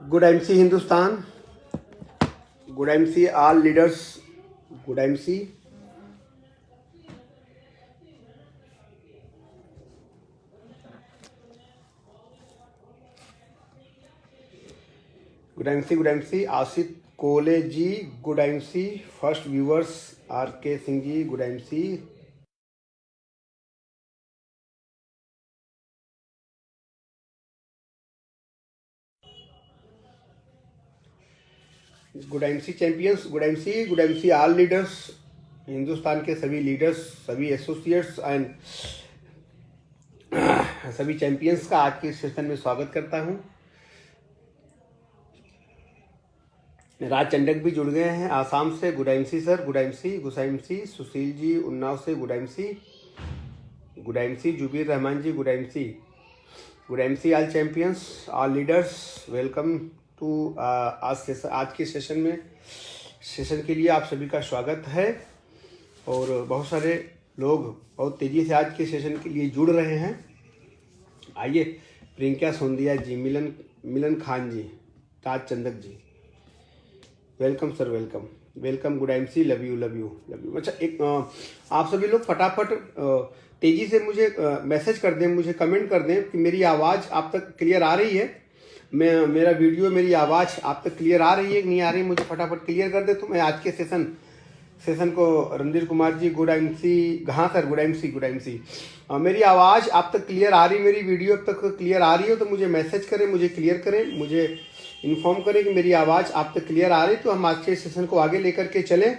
Good MC Hindustan, good MC all leaders, good MC. Good MC, Asit Kole ji, good MC. First viewers, RK Singh ji, good MC. Good MC champions, good MC all leaders, Hindustan के सभी leaders, सभी associates and सभी champions का आज के session में स्वागत करता हूं। राज चंडक भी जुड़ गए हैं आसाम से, good MC sir, good MC Sushil ji Unnao से, good MC Zubair Rahman ji, good MC all champions, all leaders, welcome to आज के सेशन के लिए आप सभी का स्वागत है। और बहुत सारे लोग बहुत तेज़ी से आज के सेशन के लिए जुड़ रहे हैं। आइए, Priyanka Sondiya ji, Milan Khan ji, Taj Chandak ji, welcome sir, welcome good MC, love you. अच्छा, एक आप सभी लोग फटाफट तेज़ी से मुझे मैसेज कर दें, मुझे कमेंट कर दें कि मेरी आवाज़ आप तक क्लियर आ रही है। मेरा वीडियो, मेरी आवाज़ आप तक क्लियर आ रही है कि नहीं आ रही, मुझे फटाफट क्लियर कर दे तो मैं आज के सेशन को रणधीर कुमार जी, गुड एमसी, हाँ सर, गुड एमसी मेरी आवाज़ आप तक क्लियर आ रही, मेरी वीडियो अब तक क्लियर आ रही हो तो मुझे मैसेज करें, मुझे क्लियर करें, मुझे इन्फॉर्म करें कि मेरी आवाज़ आप तक क्लियर आ रही, तो हम आज के सेशन को आगे लेकर के चलें।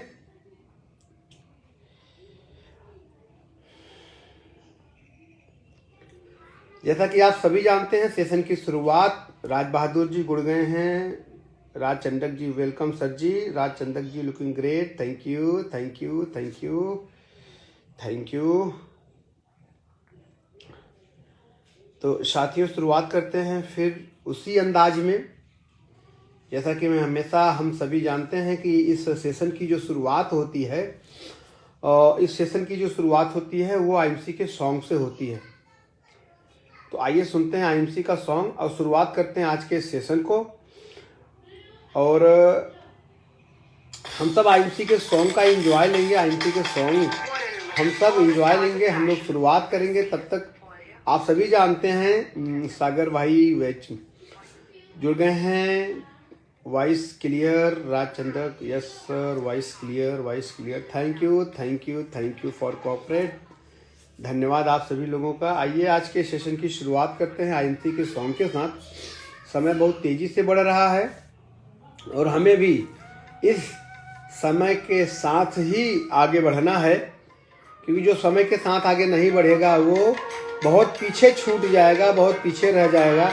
जैसा कि आप सभी जानते हैं, सेशन की शुरुआत राज बहादुर जी जुड़ गए हैं, Raj Chandak ji, welcome sir ji, Raj Chandak ji looking great, thank you. तो साथियों, शुरुआत करते हैं फिर उसी अंदाज में, जैसा कि हम सभी जानते हैं कि इस सेशन की जो शुरुआत होती है, वो आईएमसी के सॉन्ग से होती है। तो आइए सुनते हैं आईएमसी का सॉन्ग और शुरुआत करते हैं आज के सेशन को। और हम सब आईएमसी के सॉन्ग का एंजॉय लेंगे, आईएमसी के सॉन्ग हम सब एंजॉय लेंगे। हम लोग शुरुआत करेंगे, तब तक आप सभी जानते हैं सागर भाई वेच जुड़ गए हैं, voice clear, Raj Chandak, yes sir, voice clear, thank you for cooperate, धन्यवाद आप सभी लोगों का। आइए आज के सेशन की शुरुआत करते हैं आईएमसी के सॉन्ग के साथ। समय बहुत तेज़ी से बढ़ रहा है और हमें भी इस समय के साथ ही आगे बढ़ना है, क्योंकि जो समय के साथ आगे नहीं बढ़ेगा वो बहुत पीछे छूट जाएगा, बहुत पीछे रह जाएगा।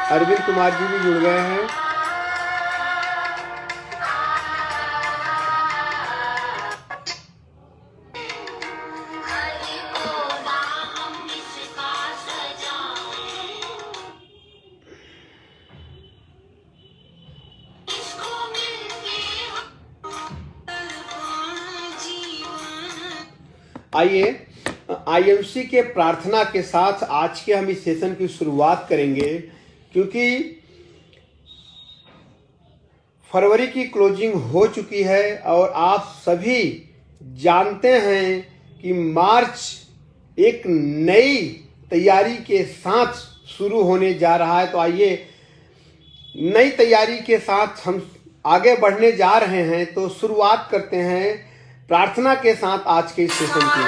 अरविंद कुमार जी भी जुड़ गए हैं। आइए, आईएमसी के प्रार्थना के साथ आज के हम इस सेशन की शुरुआत करेंगे, क्योंकि फरवरी की क्लोजिंग हो चुकी है और आप सभी जानते हैं कि मार्च एक नई तैयारी के साथ शुरू होने जा रहा है। तो आइए, नई तैयारी के साथ हम आगे बढ़ने जा रहे हैं, तो शुरुआत करते हैं प्रार्थना के साथ आज के इस सेशन की।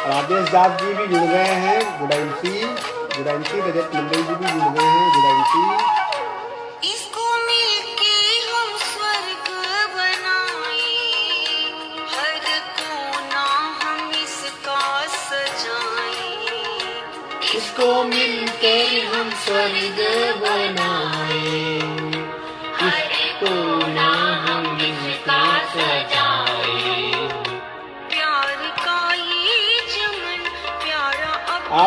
राजेश दास जी भी जुड़ गए हैं, गुड एमसी, रजत मंडल जी भी जुड़ गए हैं, गुड एमसी। इसको मिलकर हम स्वर्ग बनाए, इसको ना हम इसका सजाए। प्यार का ये चमन प्यारा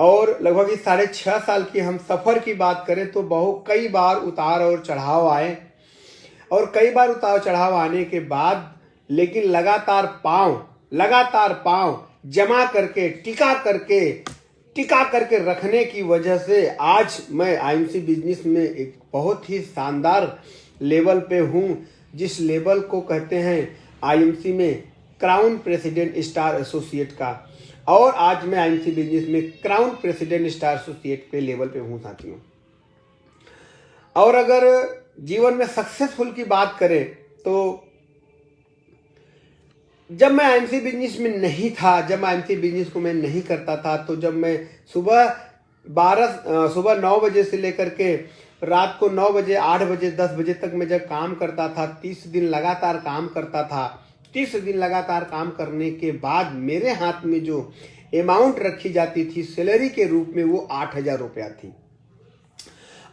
और लगभग इस 6.5 साल की हम सफ़र की बात करें तो कई बार उतार और चढ़ाव आए, और कई बार उतार चढ़ाव आने के बाद लेकिन लगातार पाँव जमा करके टिका करके रखने की वजह से आज मैं आईएमसी बिजनेस में एक बहुत ही शानदार लेवल पे हूँ, जिस लेवल को कहते हैं आईएमसी में क्राउन प्रेसिडेंट स्टार एसोसिएट का। और आज मैं आईएमसी बिजनेस में क्राउन प्रेसिडेंट स्टार एसोसिएट पे लेवल पे हूँ साथियों। और अगर जीवन में सक्सेसफुल की बात करें तो जब मैं आईएमसी बिजनेस में नहीं था, जब आईएमसी बिजनेस को मैं नहीं करता था, तो जब मैं सुबह 9 बजे से लेकर के रात को 9 बजे 8 बजे 10 बजे तक मैं जब काम करता था, 30 दिन लगातार काम करता था, 30 दिन लगातार काम करने के बाद मेरे हाथ में जो अमाउंट रखी जाती थी सैलरी के रूप में वो 8,000 रुपया थी।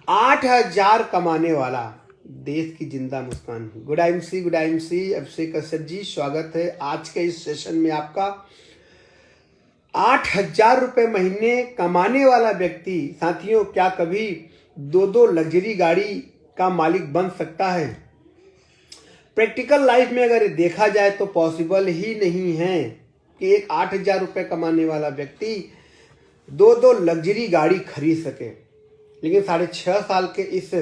8,000 कमाने वाला देश की जिंदा मुस्कान। गुड आईएमसी अभिषेक कश्यप जी, स्वागत है आज के इस सेशन में आपका। 8,000 रुपये महीने कमाने वाला व्यक्ति साथियों क्या कभी 2 लग्जरी गाड़ी का मालिक बन सकता है? प्रैक्टिकल लाइफ में अगर देखा जाए तो पॉसिबल ही नहीं है कि एक 8,000 रुपये कमाने वाला व्यक्ति 2 लग्जरी गाड़ी खरीद सके। लेकिन 6.5 साल के इस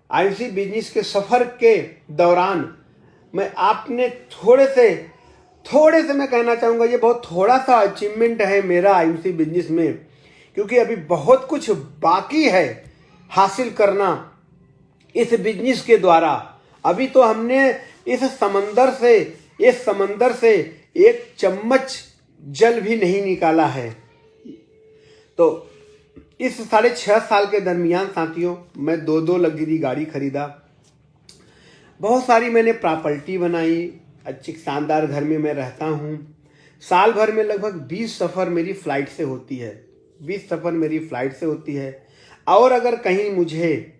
आईएमसी बिजनेस के सफ़र के दौरान मैं आपने थोड़े से मैं कहना चाहूँगा, ये बहुत थोड़ा सा अचीवमेंट है मेरा आईएमसी बिजनेस में, क्योंकि अभी बहुत कुछ बाकी है हासिल करना इस बिजनेस के द्वारा। अभी तो हमने इस समंदर से एक चम्मच जल भी नहीं निकाला है। तो इस 6.5 साल के दरमियान साथियों मैं 2 लग्जरी गाड़ी खरीदा, बहुत सारी मैंने प्रॉपर्टी बनाई, अच्छी शानदार घर में मैं रहता हूँ। साल भर में लगभग 20 सफ़र मेरी फ़्लाइट से होती है, 20 सफ़र मेरी फ़्लाइट से होती है। और अगर कहीं मुझे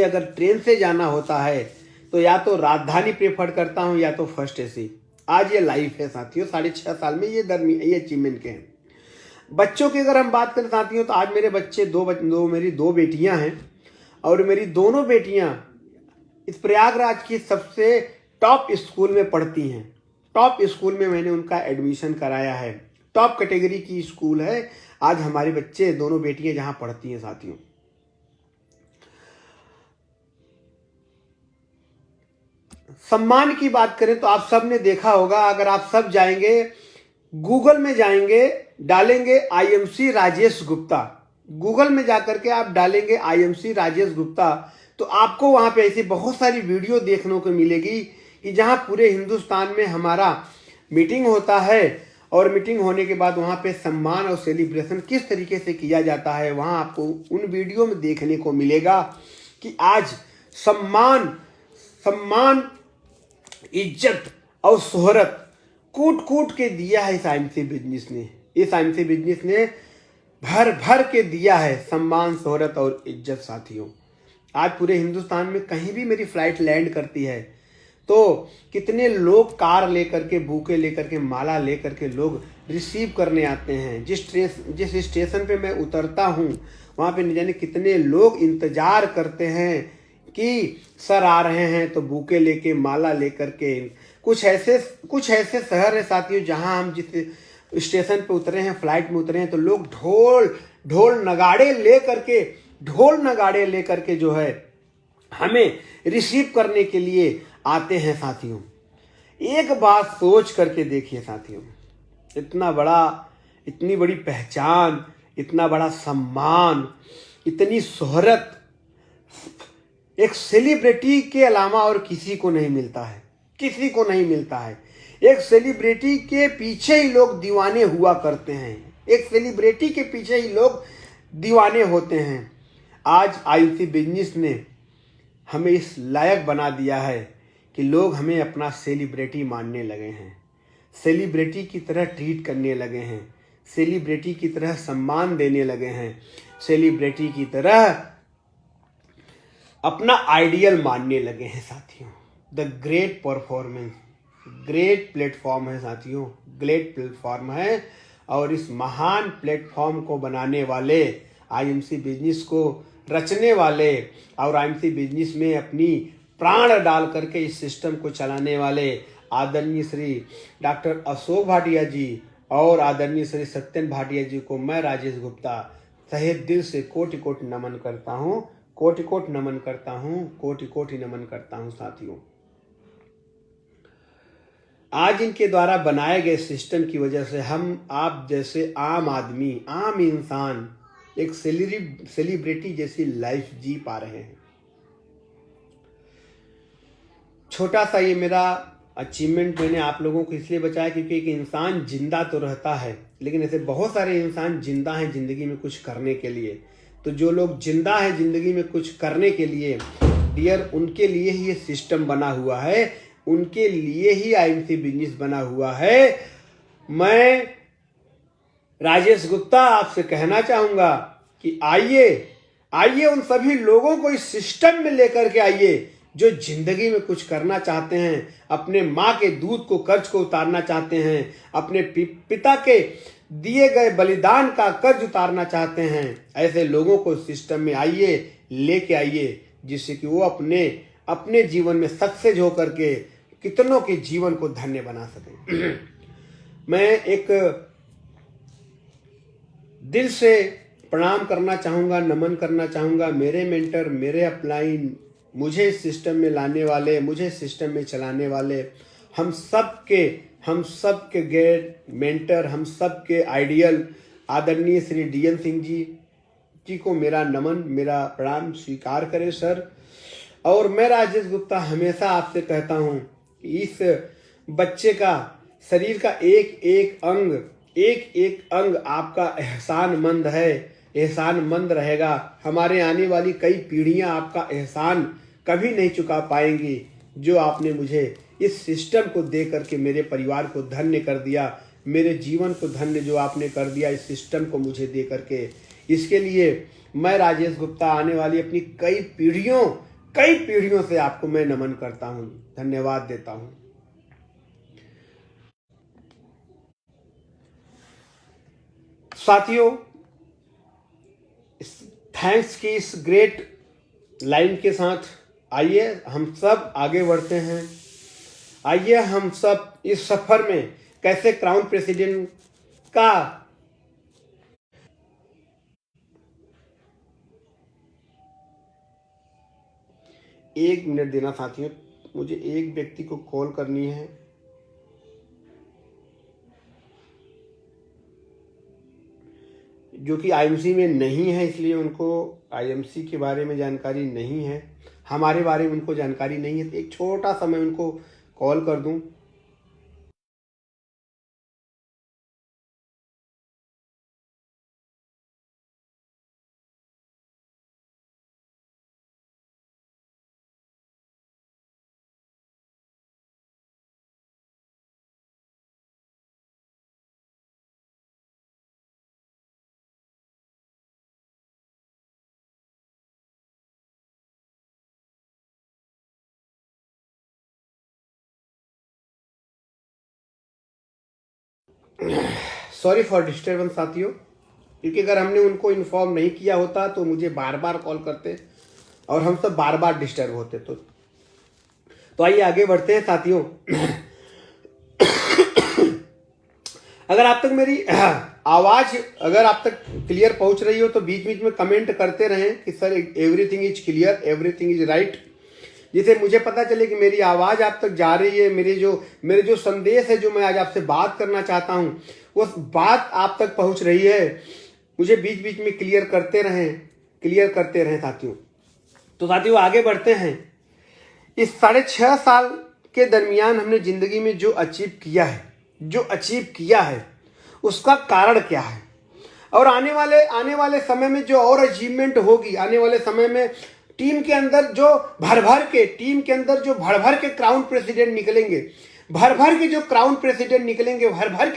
अगर ट्रेन से जाना होता है तो या तो राजधानी प्रेफर करता हूँ या तो फर्स्ट एसी। आज ये लाइफ है साथियों, 6.5 साल में ये अचीवमेंट के हैं। बच्चों की अगर हम बात करें साथियों तो आज मेरे बच्चे मेरी 2 बेटियां हैं, और मेरी दोनों बेटियां इस प्रयागराज की सबसे टॉप स्कूल में पढ़ती हैं। टॉप स्कूल में मैंने उनका एडमिशन कराया है, टॉप कैटेगरी की स्कूल है। आज हमारे बच्चे दोनों बेटियां जहां पढ़ती हैं साथियों। सम्मान की बात करें तो आप सब ने देखा होगा, अगर आप सब जाएंगे गूगल में जाएंगे, डालेंगे आईएमसी राजेश गुप्ता, गूगल में जाकर के आप डालेंगे आईएमसी राजेश गुप्ता, तो आपको वहां पे ऐसी बहुत सारी वीडियो देखने को मिलेगी कि जहां पूरे हिंदुस्तान में हमारा मीटिंग होता है, और मीटिंग होने के बाद वहां पे सम्मान और सेलिब्रेशन किस तरीके से किया जाता है। वहां आपको उन वीडियो में देखने को मिलेगा कि आज सम्मान इज्जत और शोहरत कूट के दिया है इस आईएमसी बिजनेस ने। इस आईएमसी बिजनेस ने भर के दिया है सम्मान, शोहरत और इज्जत साथियों। आज पूरे हिंदुस्तान में कहीं भी मेरी फ्लाइट लैंड करती है तो कितने लोग कार लेकर के, बुके लेकर के, माला लेकर के लोग रिसीव करने आते हैं। जिस स्टेशन पे मैं उतरता हूँ वहाँ पे न जाने कितने लोग इंतजार करते हैं कि सर आ रहे हैं, तो बुके लेके, माला लेकर के। कुछ ऐसे शहर है साथियों जहां हम जिस स्टेशन पे उतरे हैं, फ्लाइट में उतरे हैं, तो लोग ढोल नगाड़े लेकर के जो है हमें रिसीव करने के लिए आते हैं साथियों। एक बात सोच करके देखिए साथियों, इतनी बड़ी पहचान, इतना बड़ा सम्मान, इतनी शोहरत एक सेलिब्रिटी के अलावा और किसी को नहीं मिलता है, किसी को नहीं मिलता है। एक सेलिब्रिटी के पीछे ही लोग दीवाने हुआ करते हैं, एक सेलिब्रिटी के पीछे ही लोग दीवाने होते हैं। आज आईएमसी बिजनेस ने हमें इस लायक बना दिया है कि लोग हमें अपना सेलिब्रिटी मानने लगे हैं, सेलिब्रिटी की तरह ट्रीट करने लगे हैं, सेलिब्रिटी की तरह सम्मान देने लगे हैं, सेलिब्रिटी की तरह अपना आइडियल मानने लगे हैं साथियों। The great performance, great platform है साथियों, ग्रेट प्लेटफॉर्म है। और इस महान प्लेटफॉर्म को बनाने वाले, आईएमसी बिजनेस को रचने वाले और आईएमसी बिजनेस में अपनी प्राण डाल करके इस सिस्टम को चलाने वाले आदरणीय श्री डॉक्टर अशोक भाटिया जी और आदरणीय श्री सत्यन भाटिया जी को मैं राजेश गुप्ता तहे दिल से कोटि कोटि नमन करता हूँ, कोटि कोटि नमन करता हूँ, कोटि कोटि नमन करता हूँ। साथियों, आज इनके द्वारा बनाए गए सिस्टम की वजह से हम आप जैसे आम आदमी, आम इंसान एक सेलिब्रिटी जैसी लाइफ जी पा रहे हैं। छोटा सा ये मेरा अचीवमेंट मैंने आप लोगों को इसलिए बताया क्योंकि एक इंसान जिंदा तो रहता है, लेकिन ऐसे बहुत सारे इंसान जिंदा हैं जिंदगी में कुछ करने के लिए। तो जो लोग जिंदा हैं जिंदगी में कुछ करने के लिए, डियर, उनके लिए ही ये सिस्टम बना हुआ है, उनके लिए ही आईएमसी बिजनेस बना हुआ है। मैं राजेश गुप्ता आपसे कहना चाहूंगा कि आइए उन सभी लोगों को इस सिस्टम में लेकर के आइए जो जिंदगी में कुछ करना चाहते हैं, अपने माँ के दूध को कर्ज को उतारना चाहते हैं, अपने पिता के दिए गए बलिदान का कर्ज उतारना चाहते हैं। ऐसे लोगों को सिस्टम में लेके आइए, जिससे कि वो अपने जीवन में सक्सेस होकर के कितनों के जीवन को धन्य बना सकें। मैं एक दिल से प्रणाम करना चाहूँगा, नमन करना चाहूँगा मेरे मेंटर, मेरे अपलाइन, मुझे इस सिस्टम में लाने वाले, मुझे सिस्टम में चलाने वाले, हम सब के गेट मेंटर, हम सब के आइडियल आदरणीय श्री डीएन सिंह जी को मेरा नमन, मेरा प्रणाम स्वीकार करें सर। और मैं राजेश गुप्ता हमेशा आपसे कहता हूँ कि इस बच्चे का शरीर का एक एक अंग आपका एहसानमंद है, एहसानमंद रहेगा। हमारे आने वाली कई पीढ़ियां आपका एहसान कभी नहीं चुका पाएंगी, जो आपने मुझे इस सिस्टम को दे करके मेरे परिवार को धन्य कर दिया, मेरे जीवन को धन्य जो आपने कर दिया इस सिस्टम को मुझे दे करके। इसके लिए मैं राजेश गुप्ता आने वाली अपनी कई पीढ़ियों से आपको मैं नमन करता हूँ, धन्यवाद देता हूँ। साथियों, थैंक्स की इस ग्रेट लाइन के साथ आइए हम सब आगे बढ़ते हैं। आइए हम सब इस सफर में कैसे क्राउन प्रेसिडेंट का एक मिनट देना साथियों, मुझे एक व्यक्ति को कॉल करनी है। जो कि आईएमसी में नहीं है, इसलिए उनको आईएमसी के बारे में जानकारी नहीं है, हमारे बारे में उनको जानकारी नहीं है। तो एक छोटा सा मैं उनको कॉल कर दूं। सॉरी फॉर डिस्टर्बेंस साथियों, क्योंकि अगर हमने उनको इन्फॉर्म नहीं किया होता तो मुझे बार बार कॉल करते और हम सब बार बार डिस्टर्ब होते। तो आइए आगे बढ़ते हैं साथियों। अगर आप तक मेरी आवाज अगर आप तक क्लियर पहुंच रही हो तो बीच बीच में कमेंट करते रहें कि sir everything is clear, everything is right, जिससे मुझे पता चले कि मेरी आवाज आप तक जा रही है, मेरे जो संदेश है, जो मैं आज आपसे बात करना चाहता हूं, वो बात आप तक पहुंच रही है। मुझे बीच बीच में क्लियर करते रहें साथियों। तो साथियों आगे बढ़ते हैं। इस 6.5 साल के दरमियान हमने जिंदगी में जो अचीव किया है उसका कारण क्या है, और आने वाले समय में जो और अचीवमेंट होगी, आने वाले समय में टीम के अंदर जो भर भर के क्राउन प्रेसिडेंट निकलेंगे, भर भर के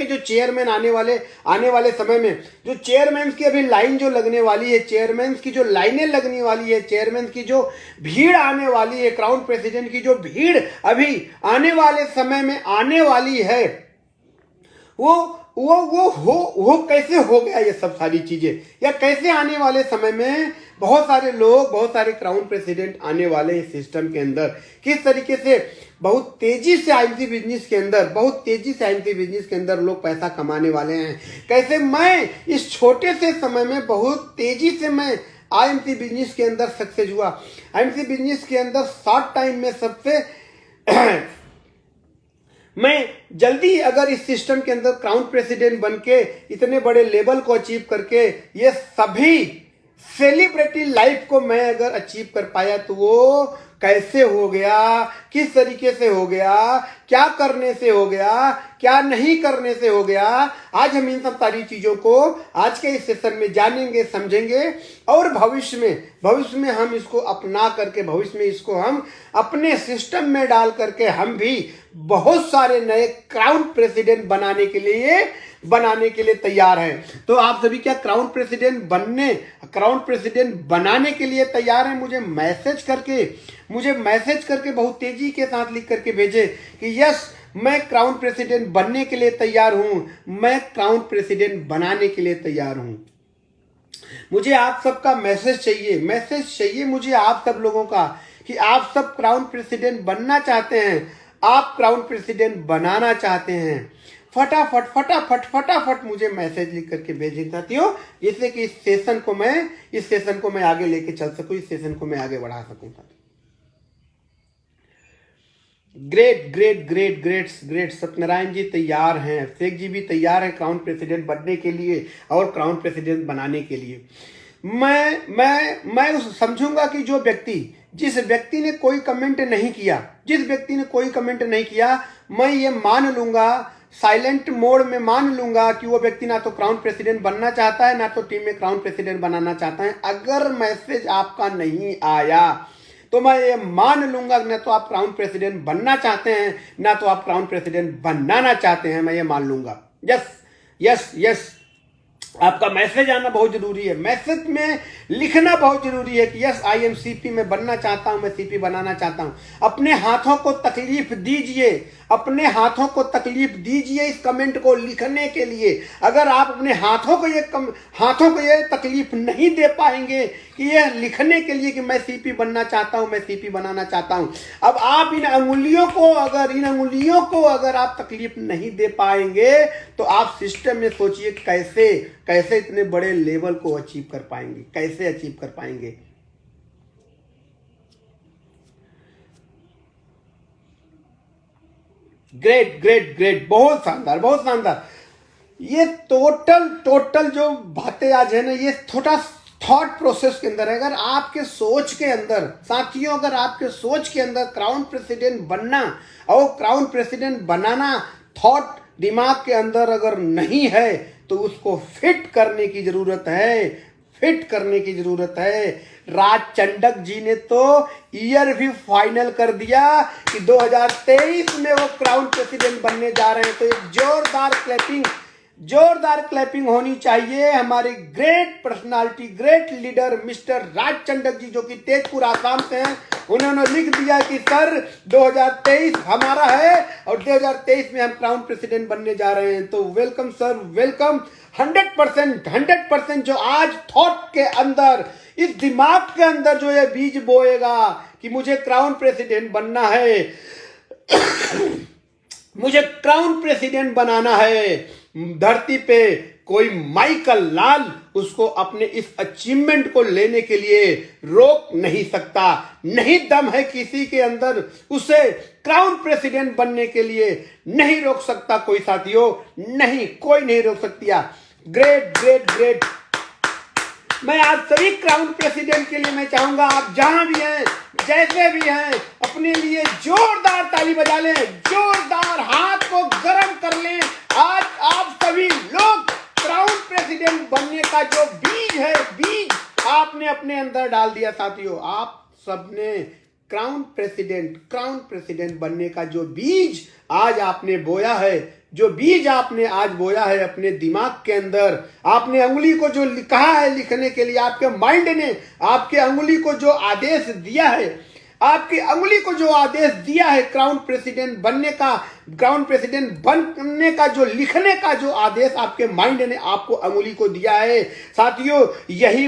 जो चेयरमैन आने वाले समय में, जो चेयरमैन की अभी लाइन जो लगने वाली है, चेयरमैन की जो लाइनें लगने वाली है, चेयरमैन की जो भीड़ आने वाली है, क्राउन प्रेसिडेंट की जो भीड़ अभी आने वाले समय में आने वाली है, वो वो कैसे हो गया ये सब सारी चीजें, या कैसे आने वाले समय में बहुत सारे लोग, बहुत सारे क्राउन प्रेसिडेंट आने वाले इस सिस्टम के अंदर, किस तरीके से बहुत तेजी से आईएमसी बिजनेस के अंदर, बहुत तेजी से आईएमसी बिजनेस के अंदर लोग पैसा कमाने वाले हैं। कैसे मैं इस छोटे से समय में बहुत तेजी से मैं आईएमसी बिजनेस के अंदर सक्सेस हुआ। आईएमसी बिजनेस के अंदर शॉर्ट टाइम में सबसे मैं जल्दी अगर इस सिस्टम के अंदर क्राउन प्रेसिडेंट बन के इतने बड़े लेवल को अचीव करके ये सभी सेलिब्रिटी लाइफ को मैं अगर अचीव कर पाया तो वो कैसे हो गया, किस तरीके से हो गया, क्या करने से हो गया, क्या नहीं करने से हो गया। आज हम इन सब सारी चीजों को आज के इस सेशन में जानेंगे, समझेंगे और भविष्य में हम इसको अपना करके, भविष्य में इसको हम अपने सिस्टम में डाल करके हम भी बहुत सारे नए क्राउन प्रेसिडेंट बनाने के लिए तैयार हैं। तो आप सभी क्या क्राउन प्रेसिडेंट बनाने के लिए तैयार हैं? मुझे मैसेज करके बहुत तेजी के साथ लिख करके भेजे कि यस, मैं क्राउन प्रेसिडेंट बनने के लिए तैयार हूं, मैं क्राउन प्रेसिडेंट बनाने के लिए तैयार हूं। मुझे आप सबका मैसेज चाहिए मुझे आप सब लोगों का कि आप सब क्राउन प्रेसिडेंट बनना चाहते हैं, आप क्राउन प्रेसिडेंट बनाना चाहते हैं। फटाफट मुझे मैसेज लिख करके भेजें साथियों, जिससे कि इस सेशन को मैं आगे लेके चल सकूं, इस सेशन को मैं आगे बढ़ा सकूं। ग्रेट सत्यनारायण जी तैयार हैं, शेख जी भी तैयार हैं क्राउन प्रेसिडेंट बनने के लिए और क्राउन प्रेसिडेंट बनाने के लिए। मैं समझूंगा कि जिस व्यक्ति ने कोई कमेंट नहीं किया, मैं ये मान लूंगा, साइलेंट मोड में मान लूंगा कि वो व्यक्ति ना तो क्राउन प्रेसिडेंट बनना चाहता है, ना तो टीम में क्राउन प्रेसिडेंट बनाना चाहता है। अगर मैसेज आपका नहीं आया तो मैं ये मान लूंगा ना तो आप क्राउन प्रेसिडेंट बनना चाहते हैं, ना तो आप क्राउन प्रेसिडेंट बनाना चाहते हैं। मैं ये मान लूंगा। यस, आपका मैसेज आना बहुत जरूरी है, मैसेज में लिखना बहुत जरूरी है कि यस, आई एम सीपी में बनना चाहता हूं, मैं सीपी बनाना चाहता हूं। अपने हाथों को तकलीफ दीजिए इस कमेंट को लिखने के लिए। अगर आप अपने हाथों को ये तकलीफ नहीं दे पाएंगे कि यह लिखने के लिए कि मैं सीपी बनना चाहता हूं, मैं सीपी बनाना चाहता हूं, अब आप इन अंगुलियों को अगर आप तकलीफ नहीं दे पाएंगे तो आप सिस्टम में सोचिए कैसे इतने बड़े लेवल को अचीव कर पाएंगे, कैसे अचीव कर पाएंगे। ग्रेट, बहुत शानदार। ये टोटल जो बातें आज है ना, ये थोड़ा थॉट प्रोसेस के अंदर है। अगर आपके सोच के अंदर साथियों, क्राउन प्रेसिडेंट बनना और क्राउन प्रेसिडेंट बनाना थॉट दिमाग के अंदर अगर नहीं है तो उसको फिट करने की जरूरत है। राज चंडक जी ने तो ईयर भी फाइनल कर दिया कि 2023 में वो क्राउन प्रेसिडेंट बनने जा रहे हैं। तो एक जोरदार क्लैपिंग होनी चाहिए हमारे great personality, great leader mister Raj Chandak ji, जो कि तेजपुर आसाम से हैं। उन्होंने लिख दिया कि सर 2023 हमारा है और 2023 में हम क्राउन प्रेसिडेंट बनने जा रहे हैं। तो वेलकम सर, वेलकम। 100% जो आज थॉट के अंदर, इस दिमाग के अंदर जो ये बीज बोएगा कि मुझे क्राउन प्रेसिडेंट बनना है, मुझे क्राउन प्रेसिडेंट बनाना है, धरती पे कोई माइकल लाल उसको अपने इस अचीवमेंट को लेने के लिए रोक नहीं सकता। नहीं दम है किसी के अंदर, उसे क्राउन प्रेसिडेंट बनने के लिए नहीं रोक सकता कोई साथियों, कोई नहीं रोक सकता। ग्रेट। मैं आप सभी क्राउन प्रेसिडेंट के लिए मैं चाहूंगा आप जहां भी हैं, जैसे भी हैं, अपने लिए जोरदार ताली बजा लें, जोरदार हाथ को गर्म कर लें। आज आप सभी लोग क्राउन प्रेसिडेंट बनने का जो बीज आपने अपने अंदर डाल दिया साथियों। आप सबने क्राउन प्रेसिडेंट बनने का जो बीज आज आपने बोया है, जो बीज आपने आज बोया है अपने दिमाग के अंदर, आपने अंगुली को जो कहा है लिखने के लिए, आपके माइंड ने आपके अंगुली को जो आदेश दिया है, आपकी अंगुली को जो आदेश दिया है क्राउन प्रेसिडेंट बनने का जो लिखने का जो आदेश आपके माइंड ने आपको अंगुली को दिया है साथियों, यही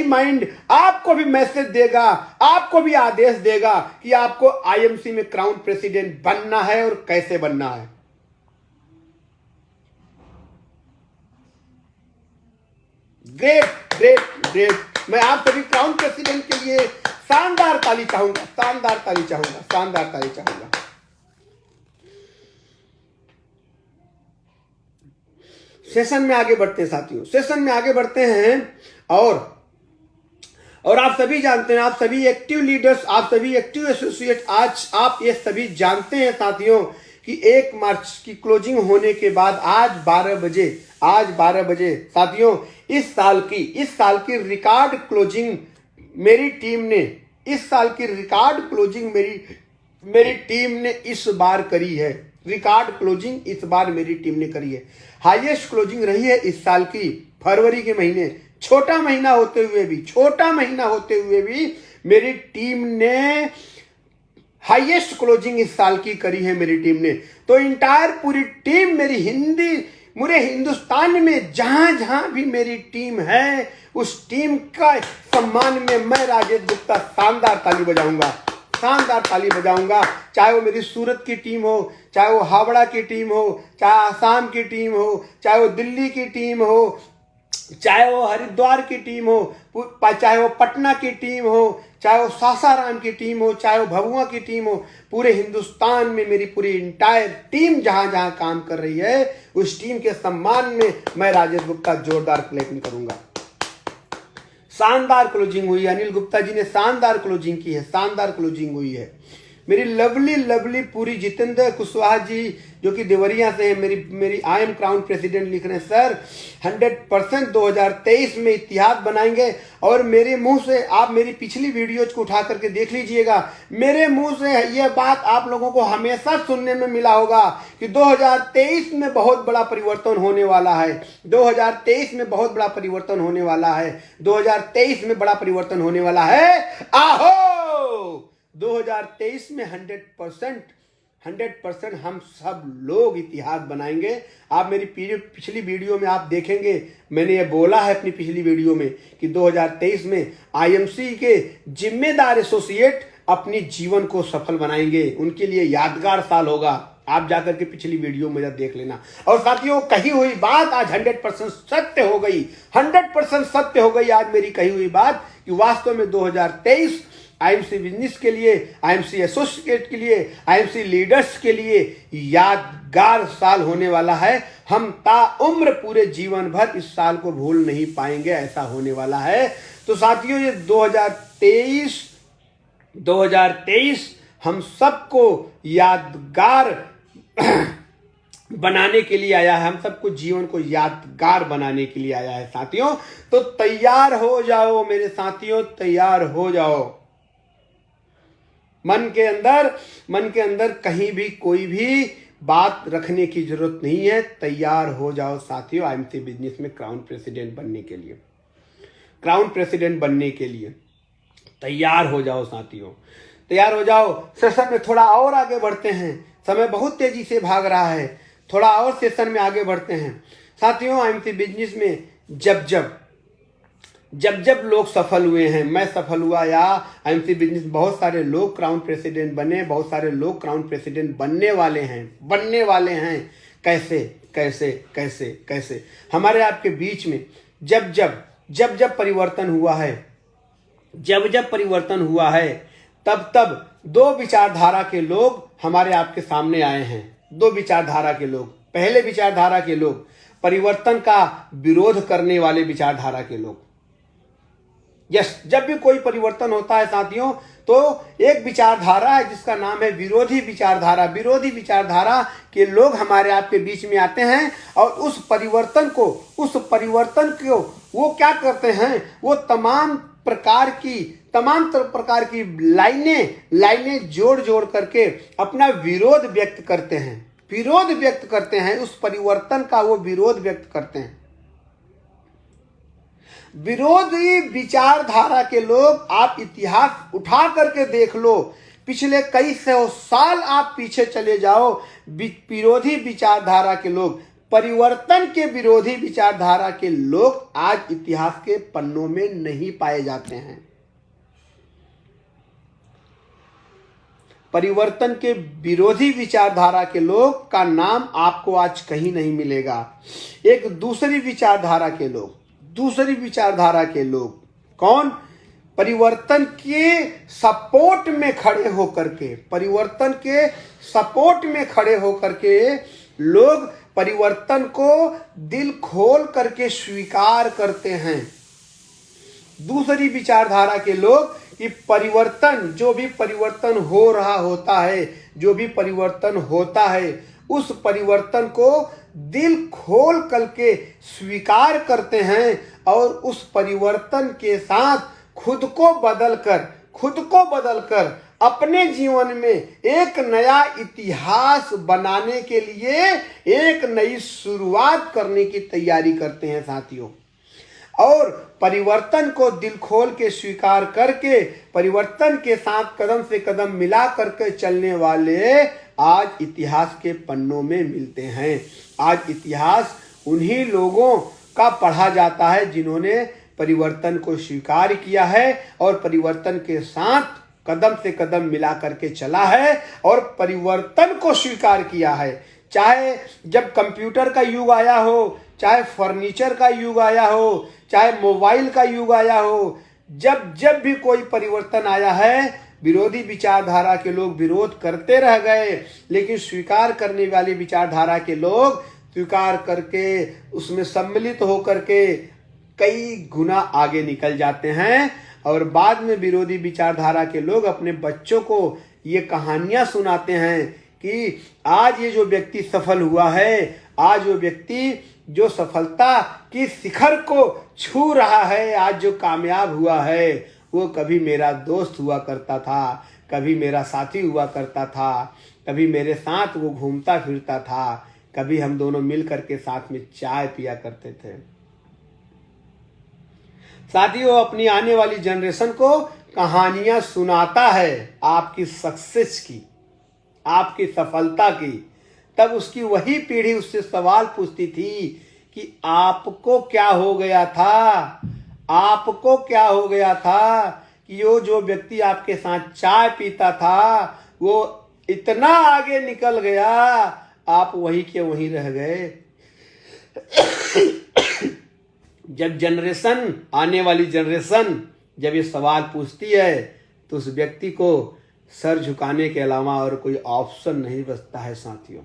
माइंड आपको भी मैसेज देगा, आपको भी आदेश देगा कि आपको आईएमसी में क्राउन प्रेसिडेंट बनना है और कैसे बनना है। ग्रेट। मैं आप सभी क्राउन प्रेसिडेंट के लिए शानदार ताली चाहूंगा। सेशन में आगे बढ़ते हैं साथियों, और आप सभी जानते हैं, आप सभी एक्टिव लीडर्स, आप सभी एक्टिव एसोसिएट, आज आप ये सभी जानते हैं साथियों कि 1 मार्च की क्लोजिंग होने के बाद आज 12 बजे साथियों इस साल की रिकॉर्ड क्लोजिंग मेरी टीम ने इस बार करी है। रिकॉर्ड क्लोजिंग इस बार मेरी टीम ने करी है। हाईएस्ट क्लोजिंग रही है इस साल की फरवरी के महीने, छोटा महीना होते हुए भी मेरी टीम ने हाईएस्ट क्लोजिंग इस साल की करी है मेरी टीम ने। तो इंटायर पूरी टीम पूरे हिंदुस्तान में जहां भी मेरी टीम है उस टीम का सम्मान में मैं राजेश गुप्ता शानदार ताली बजाऊंगा। चाहे वो मेरी सूरत की टीम हो, चाहे वो हावड़ा की टीम हो, चाहे आसाम की टीम हो, चाहे वो दिल्ली की टीम हो, चाहे वो हरिद्वार की टीम हो, चाहे वो पटना की टीम हो, चाहे वो सासाराम की टीम हो, चाहे वो भभुआ की टीम हो, पूरे हिंदुस्तान में मेरी पूरी इंटायर टीम जहां काम कर रही है उस टीम के सम्मान में मैं राजेश गुप्ता जोरदार क्लैपिंग करूंगा। शानदार क्लोजिंग हुई, अनिल गुप्ता जी ने शानदार क्लोजिंग की है, शानदार क्लोजिंग हुई है। मेरी लवली पूरी जितेंद्र कुशवाहा जी जो कि देवरिया से है, मेरी आई एम क्राउन प्रेसिडेंट लिख रहे हैं सर 100% 2023 में इतिहास बनाएंगे। और मेरे मुंह से आप मेरी पिछली वीडियोज को उठा करके देख लीजिएगा, मेरे मुंह से यह बात आप लोगों को हमेशा सुनने में मिला होगा कि 2023 में बहुत बड़ा परिवर्तन होने वाला है, 2023 में बहुत बड़ा परिवर्तन होने वाला है, 2023 में बड़ा परिवर्तन होने वाला है। आहो 2023 में 100% हम सब लोग इतिहास बनाएंगे। आप मेरी पिछली वीडियो में आप देखेंगे, मैंने ये बोला है अपनी पिछली वीडियो में कि 2023 में आईएमसी के जिम्मेदार एसोसिएट अपनी जीवन को सफल बनाएंगे, उनके लिए यादगार साल होगा। आप जाकर के पिछली वीडियो में देख लेना। और साथियों कही हुई बात आज 100% सत्य हो गई, 100% सत्य हो गई आज मेरी कही हुई बात कि वास्तव में 2023 आईएमसी बिजनेस के लिए, आईएमसी एसोसिएट के लिए, आईएमसी लीडर्स के लिए यादगार साल होने वाला है। हम ताउम्र पूरे जीवन भर इस साल को भूल नहीं पाएंगे, ऐसा होने वाला है। तो साथियों ये 2023 हम सबको यादगार बनाने के लिए आया है, हम सबको जीवन को यादगार बनाने के लिए आया है साथियों। तो तैयार हो जाओ मेरे साथियों, तैयार हो जाओ। मन के अंदर कहीं भी कोई भी बात रखने की जरूरत नहीं है, तैयार हो जाओ साथियों आईएमसी बिजनेस में क्राउन प्रेसिडेंट बनने के लिए तैयार हो जाओ साथियों, तैयार हो जाओ। सेशन में थोड़ा और आगे बढ़ते हैं, समय बहुत तेजी से भाग रहा है, थोड़ा और सेशन में आगे बढ़ते हैं साथियों। आईएमसी बिजनेस में जब लोग सफल हुए हैं, मैं सफल हुआ या आईएमसी बिजनेस, बहुत सारे लोग क्राउन प्रेसिडेंट बने, बहुत सारे लोग क्राउन प्रेसिडेंट बनने वाले हैं। कैसे हमारे आपके बीच में जब परिवर्तन हुआ है, तब दो विचारधारा के लोग हमारे आपके सामने आए हैं। दो विचारधारा के लोग, पहले विचारधारा के लोग परिवर्तन का विरोध करने वाले विचारधारा के लोग। जब भी कोई परिवर्तन होता है साथियों तो एक विचारधारा है जिसका नाम है विरोधी विचारधारा। विरोधी विचारधारा के लोग हमारे आपके बीच में आते हैं और उस परिवर्तन को वो क्या करते हैं, वो तमाम प्रकार की लाइनें जोड़ करके अपना विरोध व्यक्त करते हैं, उस परिवर्तन का वो विरोध व्यक्त करते हैं। विरोधी विचारधारा के लोग, आप इतिहास उठा करके देख लो, पिछले कई सौ साल आप पीछे चले जाओ, विरोधी विचारधारा के लोग, परिवर्तन के विरोधी विचारधारा के लोग आज इतिहास के पन्नों में नहीं पाए जाते हैं। परिवर्तन के विरोधी विचारधारा के लोग का नाम आपको आज कहीं नहीं मिलेगा। एक दूसरी विचारधारा के लोग, दूसरी विचारधारा के लोग कौन? परिवर्तन के सपोर्ट में खड़े होकर के, परिवर्तन के सपोर्ट में खड़े होकर के लोग परिवर्तन को दिल खोल करके स्वीकार करते हैं। दूसरी विचारधारा के लोग कि परिवर्तन, जो भी परिवर्तन हो रहा होता है, जो भी परिवर्तन होता है, उस परिवर्तन को दिल खोल करके स्वीकार करते हैं और उस परिवर्तन के साथ खुद को बदलकर अपने जीवन में एक नया इतिहास बनाने के लिए एक नई शुरुआत करने की तैयारी करते हैं साथियों। और परिवर्तन को दिल खोल के स्वीकार करके परिवर्तन के साथ कदम से कदम मिला करके चलने वाले आज इतिहास के पन्नों में मिलते हैं। आज इतिहास उन्हीं लोगों का पढ़ा जाता है जिन्होंने परिवर्तन को स्वीकार किया है और परिवर्तन के साथ कदम से कदम मिला करके चला है और परिवर्तन को स्वीकार किया है। चाहे जब कंप्यूटर का युग आया हो, चाहे फर्नीचर का युग आया हो, चाहे मोबाइल का युग आया हो, जब भी कोई परिवर्तन आया है, विरोधी विचारधारा के लोग विरोध करते रह गए, लेकिन स्वीकार करने वाली विचारधारा के लोग स्वीकार करके उसमें सम्मिलित होकर के कई गुना आगे निकल जाते हैं। और बाद में विरोधी विचारधारा के लोग अपने बच्चों को ये कहानियां सुनाते हैं कि आज ये जो व्यक्ति सफल हुआ है, आज वो व्यक्ति जो सफलता की शिखर को छू रहा है, आज जो कामयाब हुआ है, वो कभी मेरा दोस्त हुआ करता था, कभी मेरा साथी हुआ करता था, कभी मेरे साथ वो घूमता फिरता था, कभी हम दोनों मिल करके साथ में चाय पिया करते थे। साथियों, अपनी आने वाली जनरेशन को कहानियां सुनाता है आपकी सक्सेस की, आपकी सफलता की। तब उसकी वही पीढ़ी उससे सवाल पूछती थी कि आपको क्या हो गया था, आपको क्या हो गया था कि वो जो व्यक्ति आपके साथ चाय पीता था वो इतना आगे निकल गया, आप वही के वहीं रह गए। जब जनरेशन, आने वाली जनरेशन जब ये सवाल पूछती है तो उस व्यक्ति को सर झुकाने के अलावा और कोई ऑप्शन नहीं बचता है साथियों,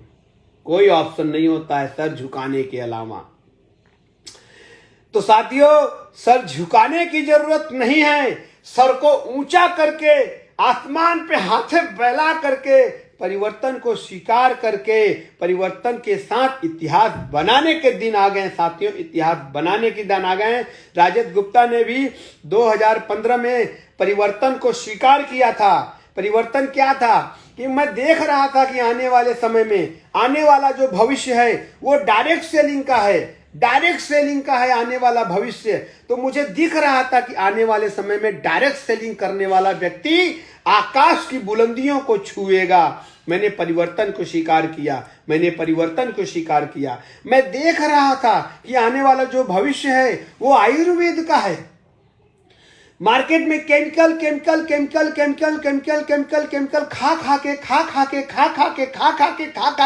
कोई ऑप्शन नहीं होता है सर झुकाने के अलावा। तो साथियों, सर झुकाने की जरूरत नहीं है, सर को ऊंचा करके आसमान पे हाथे फैला करके परिवर्तन को स्वीकार करके परिवर्तन के साथ इतिहास बनाने के दिन आ गए साथियों, इतिहास बनाने के दिन आ गए। राजेश गुप्ता ने भी 2015 में परिवर्तन को स्वीकार किया था। परिवर्तन क्या था कि मैं देख रहा था कि आने वाले समय में आने वाला जो भविष्य है वो डायरेक्ट सेलिंग का है, डायरेक्ट सेलिंग का है आने वाला भविष्य। तो मुझे दिख रहा था कि आने वाले समय में डायरेक्ट सेलिंग करने वाला व्यक्ति आकाश की बुलंदियों को छुएगा। मैंने परिवर्तन को स्वीकार किया, मैंने परिवर्तन को स्वीकार किया। मैं देख रहा था कि आने वाला जो भविष्य है वो आयुर्वेद का है। मार्केट में chemical chemical chemical chemical chemical chemical chemical खा खा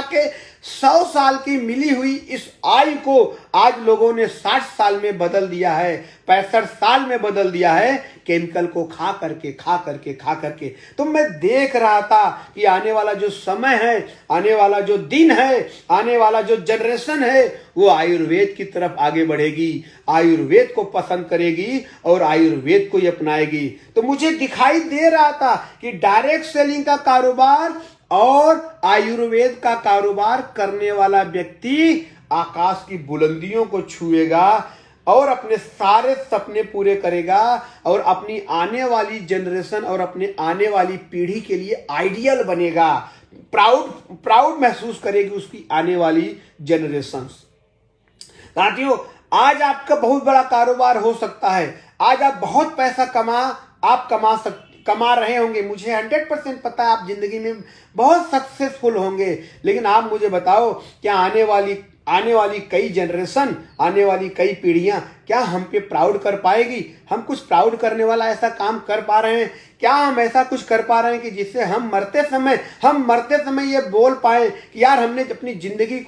के 100 साल की मिली हुई इस आयु को आज लोगों ने 60 साल में बदल दिया है, 65 साल में बदल दिया है, केमिकल को खा करके। तो मैं देख रहा था कि आने वाला जो समय है, आने वाला जो दिन है, आने वाला जो जनरेशन है वो आयुर्वेद की तरफ आगे बढ़ेगी, आयुर्वेद को पसंद करेगी और आयुर्वेद को ही अपनाएगी। तो मुझे दिखाई दे रहा था कि डायरेक्ट सेलिंग का कारोबार और आयुर्वेद का कारोबार करने वाला व्यक्ति आकाश की बुलंदियों को छुएगा और अपने सारे सपने पूरे करेगा और अपनी आने वाली जनरेशन और अपने आने वाली पीढ़ी के लिए आइडियल बनेगा, प्राउड महसूस करेगी उसकी आने वाली जनरेशन। साथियों, आज आपका बहुत बड़ा कारोबार हो सकता है, आज आप बहुत पैसा कमा रहे होंगे, मुझे 100% पता है आप जिंदगी में बहुत सक्सेसफुल होंगे। लेकिन आप मुझे बताओ, क्या आने वाली कई जनरेशन, आने वाली कई पीढ़ियां क्या हम पे प्राउड कर पाएगी? हम कुछ प्राउड करने वाला ऐसा काम कर पा रहे हैं? क्या हम ऐसा कुछ कर पा रहे हैं कि जिससे हम मरते समय ये बोल पाए कि यार हमने अपनी जिंदगी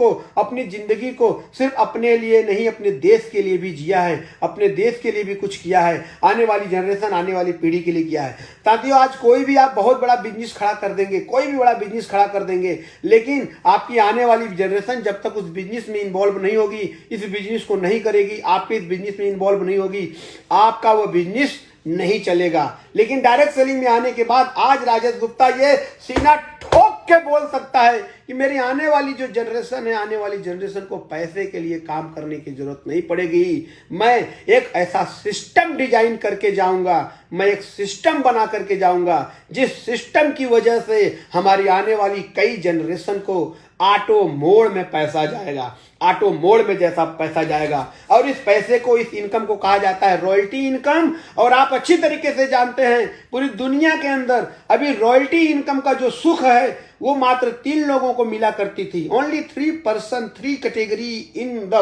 को सिर्फ अपने लिए नहीं, अपने देश के लिए भी जिया है, अपने देश के लिए भी कुछ किया है, आने वाली जनरेशन, आने वाली पीढ़ी के लिए किया है। साथियों, आज कोई भी आप बहुत बड़ा बिजनेस खड़ा कर देंगे, कोई भी बड़ा बिजनेस खड़ा कर देंगे, लेकिन आपकी आने वाली जनरेशन जब तक उस बिजनेस में इन्वॉल्व नहीं होगी, इस बिजनेस को नहीं करेगी, आपके इस बिजनेस में इन्वॉल्व नहीं होगी, आपका वो बिजनेस नहीं चलेगा। लेकिन डायरेक्ट सेलिंग में आने के बाद आज राजेश गुप्ता ये सीना ठोक के बोल सकता है कि मेरी आने वाली जो जनरेशन है, आने वाली जनरेशन को पैसे के लिए काम करने की जरूरत नहीं पड़ेगी। मैं एक ऐसा सिस्टम डिजाइन करके जाऊंगा, मैं एक सिस्टम बना करके जाऊंगा, जिस सिस्टम की वजह से हमारी आने वाली कई जनरेशन को ऑटो मोड में पैसा जाएगा, ऑटो मोड में जैसा पैसा जाएगा। और इस पैसे को, इस इनकम को कहा जाता है रॉयल्टी इनकम। और आप अच्छी तरीके से जानते हैं, पूरी दुनिया के अंदर अभी रॉयल्टी इनकम का जो सुख है वो मात्र 3 लोगों को मिला करती थी। Only 3 category in the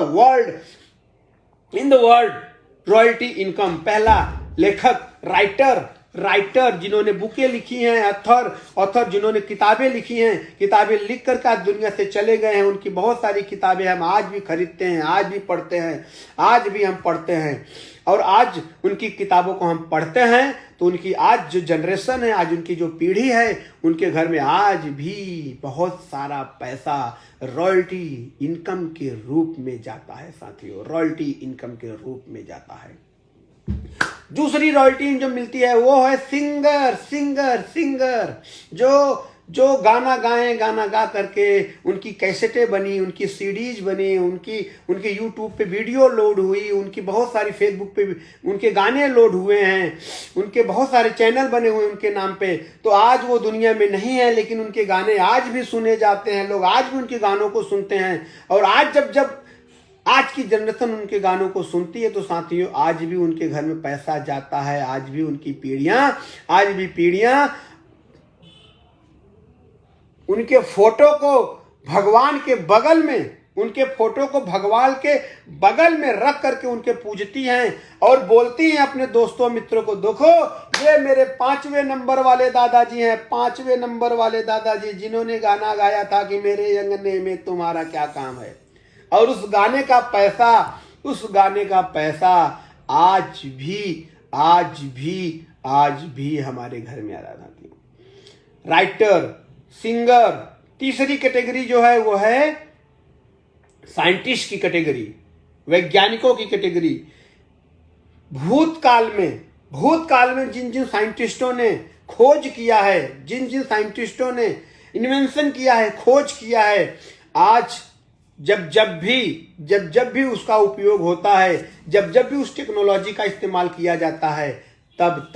world royalty income. पहला लेखक, राइटर जिन्होंने बुकें लिखी हैं, ऑथर जिन्होंने किताबें लिखी हैं, किताबें लिख कर आज दुनिया से चले गए हैं। उनकी बहुत सारी किताबें हम आज भी खरीदते हैं, आज भी पढ़ते हैं, आज भी हम पढ़ते हैं। और आज उनकी किताबों को हम पढ़ते हैं तो उनकी आज जो जनरेशन है, आज उनकी जो पीढ़ी है, उनके घर में आज भी बहुत सारा पैसा रॉयल्टी इनकम के रूप में जाता है। साथियों, रॉयल्टी इनकम के रूप में जाता है। दूसरी रॉयल्टी जो मिलती है वो है सिंगर जो गाना गा करके उनकी कैसेटें बनी, उनकी सीडीज बनी, उनके यूट्यूब पे वीडियो लोड हुई, उनकी बहुत सारी फेसबुक पे उनके गाने लोड हुए हैं, उनके बहुत सारे चैनल बने हुए उनके नाम पे। तो आज वो दुनिया में नहीं है, लेकिन उनके गाने आज भी सुने जाते हैं, लोग आज भी उनके गानों को सुनते हैं। और आज जब आज की जनरेशन उनके गानों को सुनती है तो साथियों, आज भी उनके घर में पैसा जाता है, आज भी उनकी पीढ़ियां उनके फोटो को भगवान के बगल में रख करके उनके पूजती हैं और बोलती हैं अपने दोस्तों मित्रों को, देखो ये मेरे 5वें नंबर वाले दादाजी हैं, 5वें नंबर वाले दादाजी जिन्होंने गाना गाया था कि मेरे अंगने में तुम्हारा क्या काम है। और उस गाने का पैसा आज भी हमारे घर में आ रहा था। Writer, singer. तीसरी कैटेगरी जो है वो है साइंटिस्ट की कैटेगरी, वैज्ञानिकों की कैटेगरी। भूतकाल में जिन साइंटिस्टों ने खोज किया है, जिन साइंटिस्टों ने इन्वेंशन किया है, खोज किया है, आज जब भी उसका उपयोग होता है, जब भी उस टेक्नोलॉजी का इस्तेमाल किया जाता है, तब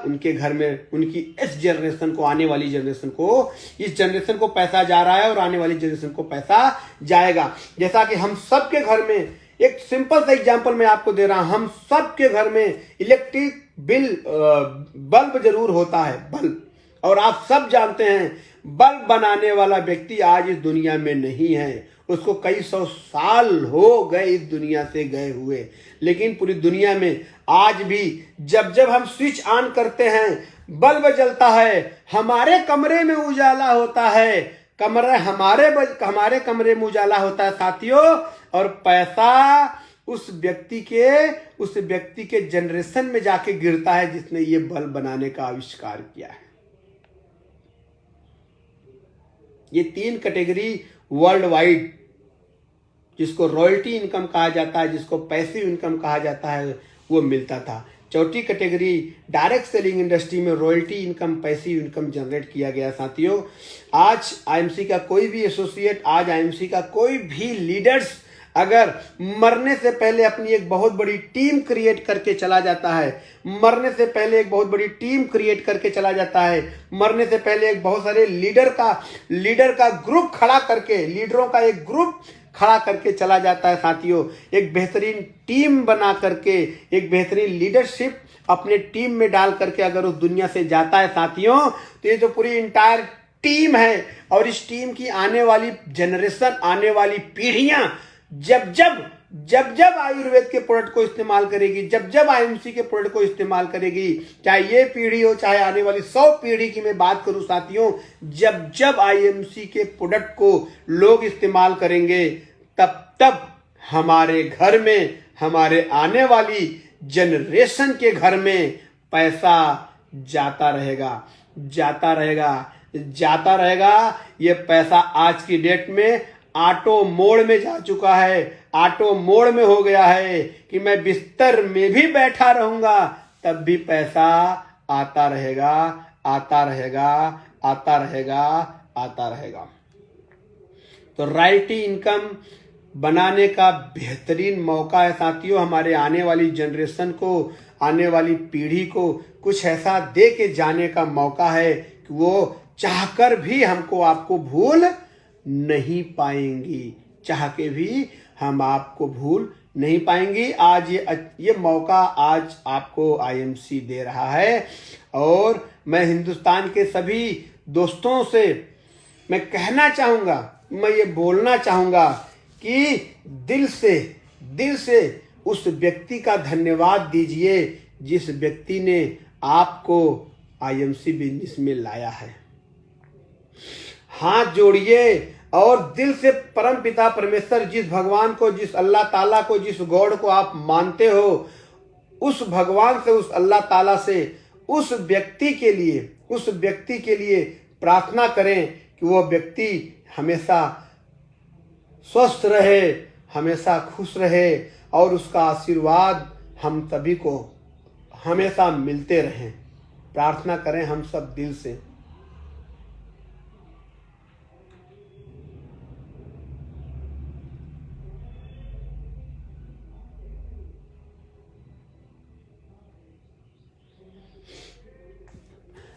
उनके घर में, उनकी इस जनरेशन को, आने वाली जनरेशन को, इस जनरेशन को पैसा जा रहा है और आने वाली जनरेशन को पैसा जाएगा। जैसा कि हम सबके घर में, एक सिंपल सा एग्जांपल मैं आपको दे रहा हूं, हम सबके घर में इलेक्ट्रिक बल्ब जरूर होता है, बल्ब। और आप सब जानते हैं बल्ब बनाने वाला व्यक्ति आज इस दुनिया में नहीं है, उसको कई 100 साल हो गए इस दुनिया से गए हुए। लेकिन पूरी दुनिया में आज भी जब हम स्विच ऑन करते हैं, बल्ब जलता है, हमारे कमरे में उजाला होता है, हमारे कमरे में उजाला होता है साथियों। और पैसा उस व्यक्ति के जनरेशन में जाके गिरता है जिसने ये बल्ब बनाने का आविष्कार किया है। ये 3 कैटेगरी वर्ल्ड वाइड, जिसको रॉयल्टी इनकम कहा जाता है, जिसको पैसिव इनकम कहा जाता है, वो मिलता था। चौथी कैटेगरी डायरेक्ट सेलिंग इंडस्ट्री में royalty income, passive income generate किया गया। साथियों, आज आईएमसी का कोई भी एसोसिएट, आज आईएमसी का कोई भी लीडर्स अगर मरने से पहले अपनी एक बहुत बड़ी टीम क्रिएट करके चला जाता है, मरने से पहले एक बहुत बड़ी टीम क्रिएट करके चला जाता है, मरने से पहले एक बहुत सारे लीडर का ग्रुप खड़ा करके, लीडरों का एक ग्रुप खड़ा करके चला जाता है साथियों। एक बेहतरीन टीम बना करके, एक बेहतरीन लीडरशिप अपने टीम में डाल करके अगर उस दुनिया से जाता है साथियों, तो ये जो पूरी इंटायर टीम है और इस टीम की आने वाली जनरेशन, आने वाली पीढ़ियां जब जब आयुर्वेद के प्रोडक्ट को इस्तेमाल करेगी, जब जब आईएमसी के प्रोडक्ट को इस्तेमाल करेगी, चाहे ये पीढ़ी हो चाहे आने वाली 100 पीढ़ी की मैं बात करूं साथियों, जब जब आईएमसी के प्रोडक्ट को लोग इस्तेमाल करेंगे, तब तब हमारे घर में, हमारे आने वाली जनरेशन के घर में पैसा जाता रहेगा, जाता रहेगा, जाता रहेगा। ये पैसा आज की डेट में ऑटो मोड में जा चुका है, ऑटो मोड में हो गया है कि मैं बिस्तर में भी बैठा रहूंगा तब भी पैसा आता रहेगा, आता रहेगा, आता रहेगा, आता रहेगा। तो रॉयल्टी इनकम बनाने का बेहतरीन मौका है साथियों। हमारे आने वाली जनरेशन को, आने वाली पीढ़ी को कुछ ऐसा दे के जाने का मौका है कि वो चाहकर भी हमको, आपको भूल नहीं पाएंगी, चाह के भी हम आपको भूल नहीं पाएंगी। आज ये मौका आज आपको आईएमसी दे रहा है और मैं हिंदुस्तान के सभी दोस्तों से मैं कहना चाहूँगा, मैं ये बोलना चाहूँगा कि दिल से उस व्यक्ति का धन्यवाद दीजिए जिस व्यक्ति ने आपको आईएमसी बिजनेस में लाया है। हाथ जोड़िए और दिल से परम पिता परमेश्वर, जिस भगवान को, जिस अल्लाह ताला को, जिस गॉड को आप मानते हो, उस भगवान से, उस अल्लाह ताला से उस व्यक्ति के लिए प्रार्थना करें कि वो व्यक्ति हमेशा स्वस्थ रहे, हमेशा खुश रहे और उसका आशीर्वाद हम सभी को हमेशा मिलते रहें। प्रार्थना करें हम सब दिल से।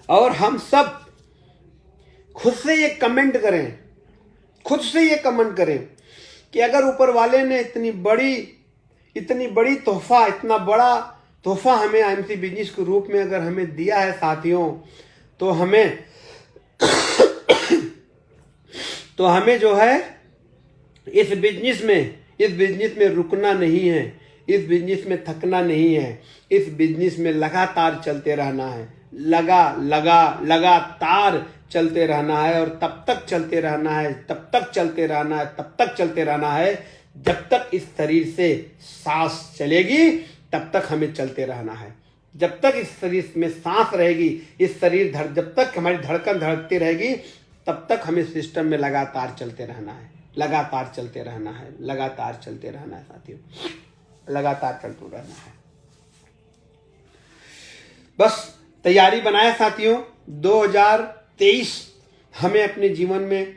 और हम सब खुद से ये कमेंट करें, खुद से ये कमेंट करें कि अगर ऊपर वाले ने इतनी बड़ी तोहफा, इतना बड़ा तोहफा हमें आईएमसी बिजनेस के रूप में अगर हमें दिया है साथियों, तो हमें जो है इस बिजनेस में रुकना नहीं है, इस बिजनेस में थकना नहीं है, इस बिजनेस में लगातार चलते रहना है, लगातार चलते रहना है और तब तक चलते रहना है, तब तक चलते रहना है, तब तक चलते रहना है जब तक इस शरीर से सांस चलेगी, तब तक हमें चलते रहना है। जब तक इस शरीर में सांस रहेगी, इस शरीर जब तक हमारी धड़कन धड़कती रहेगी, तब तक हमें सिस्टम में लगातार चलते रहना है, लगातार चलते रहना है, लगातार चलते रहना है साथियों, लगातार चलते रहना है। बस तैयारी बनाए साथियों। 2023 हमें अपने जीवन में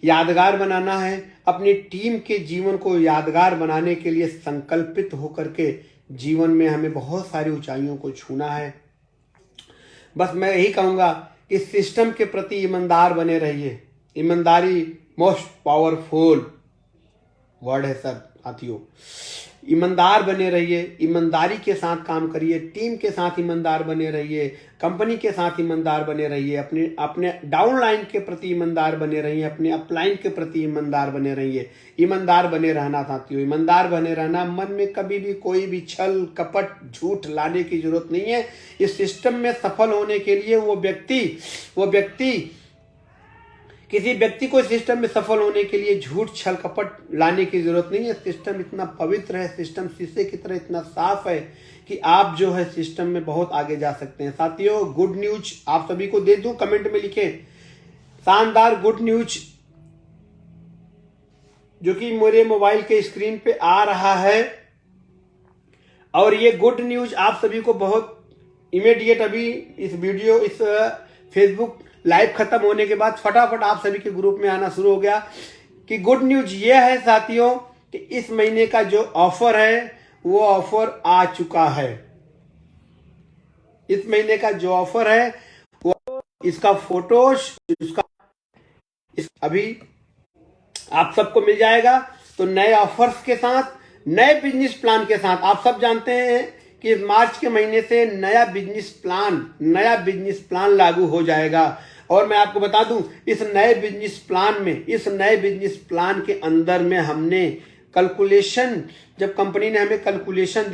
यादगार बनाना है, अपनी टीम के जीवन को यादगार बनाने के लिए संकल्पित होकर के जीवन में हमें बहुत सारी ऊंचाइयों को छूना है। बस मैं यही कहूँगा कि सिस्टम के प्रति ईमानदार बने रहिए। ईमानदारी मोस्ट पावरफुल वर्ड है सर साथियों। ईमानदार बने रहिए, ईमानदारी के साथ काम करिए, टीम के साथ ईमानदार बने रहिए, कंपनी के साथ ईमानदार बने रहिए, अपने डाउनलाइन के प्रति ईमानदार बने रहिए, अपने अपलाइन के प्रति ईमानदार बने रहिए। ईमानदार बने रहना साथियों, ईमानदार बने रहना। मन में कभी भी कोई भी छल कपट झूठ लाने की जरूरत नहीं है। इस सिस्टम में सफल होने के लिए वो व्यक्ति किसी व्यक्ति को सिस्टम में सफल होने के लिए झूठ छल कपट लाने की जरूरत नहीं है। सिस्टम इतना पवित्र है, सिस्टम शीशे की तरह इतना साफ है कि आप जो है सिस्टम में बहुत आगे जा सकते हैं साथियों। गुड न्यूज आप सभी को दे दूं, कमेंट में लिखें शानदार गुड न्यूज जो कि मेरे मोबाइल के स्क्रीन पे आ रहा है। और ये गुड न्यूज आप सभी को बहुत इमीडिएट अभी इस वीडियो, इस फेसबुक लाइव खत्म होने के बाद फटाफट आप सभी के ग्रुप में आना शुरू हो गया कि गुड न्यूज ये है साथियों कि इस महीने का जो ऑफर है वो ऑफर आ चुका है। इस महीने का जो ऑफर है वो, इसका फोटोज अभी आप सबको मिल जाएगा। तो नए ऑफर्स के साथ, नए बिजनेस प्लान के साथ, आप सब जानते हैं कि मार्च के महीने से नया बिजनेस प्लान लागू हो जाएगा। और मैं आपको बता दूं, इस नए बिजनेस प्लान के अंदर में हमने कैलकुलेशन, जब कंपनी ने हमें कैलकुलेशन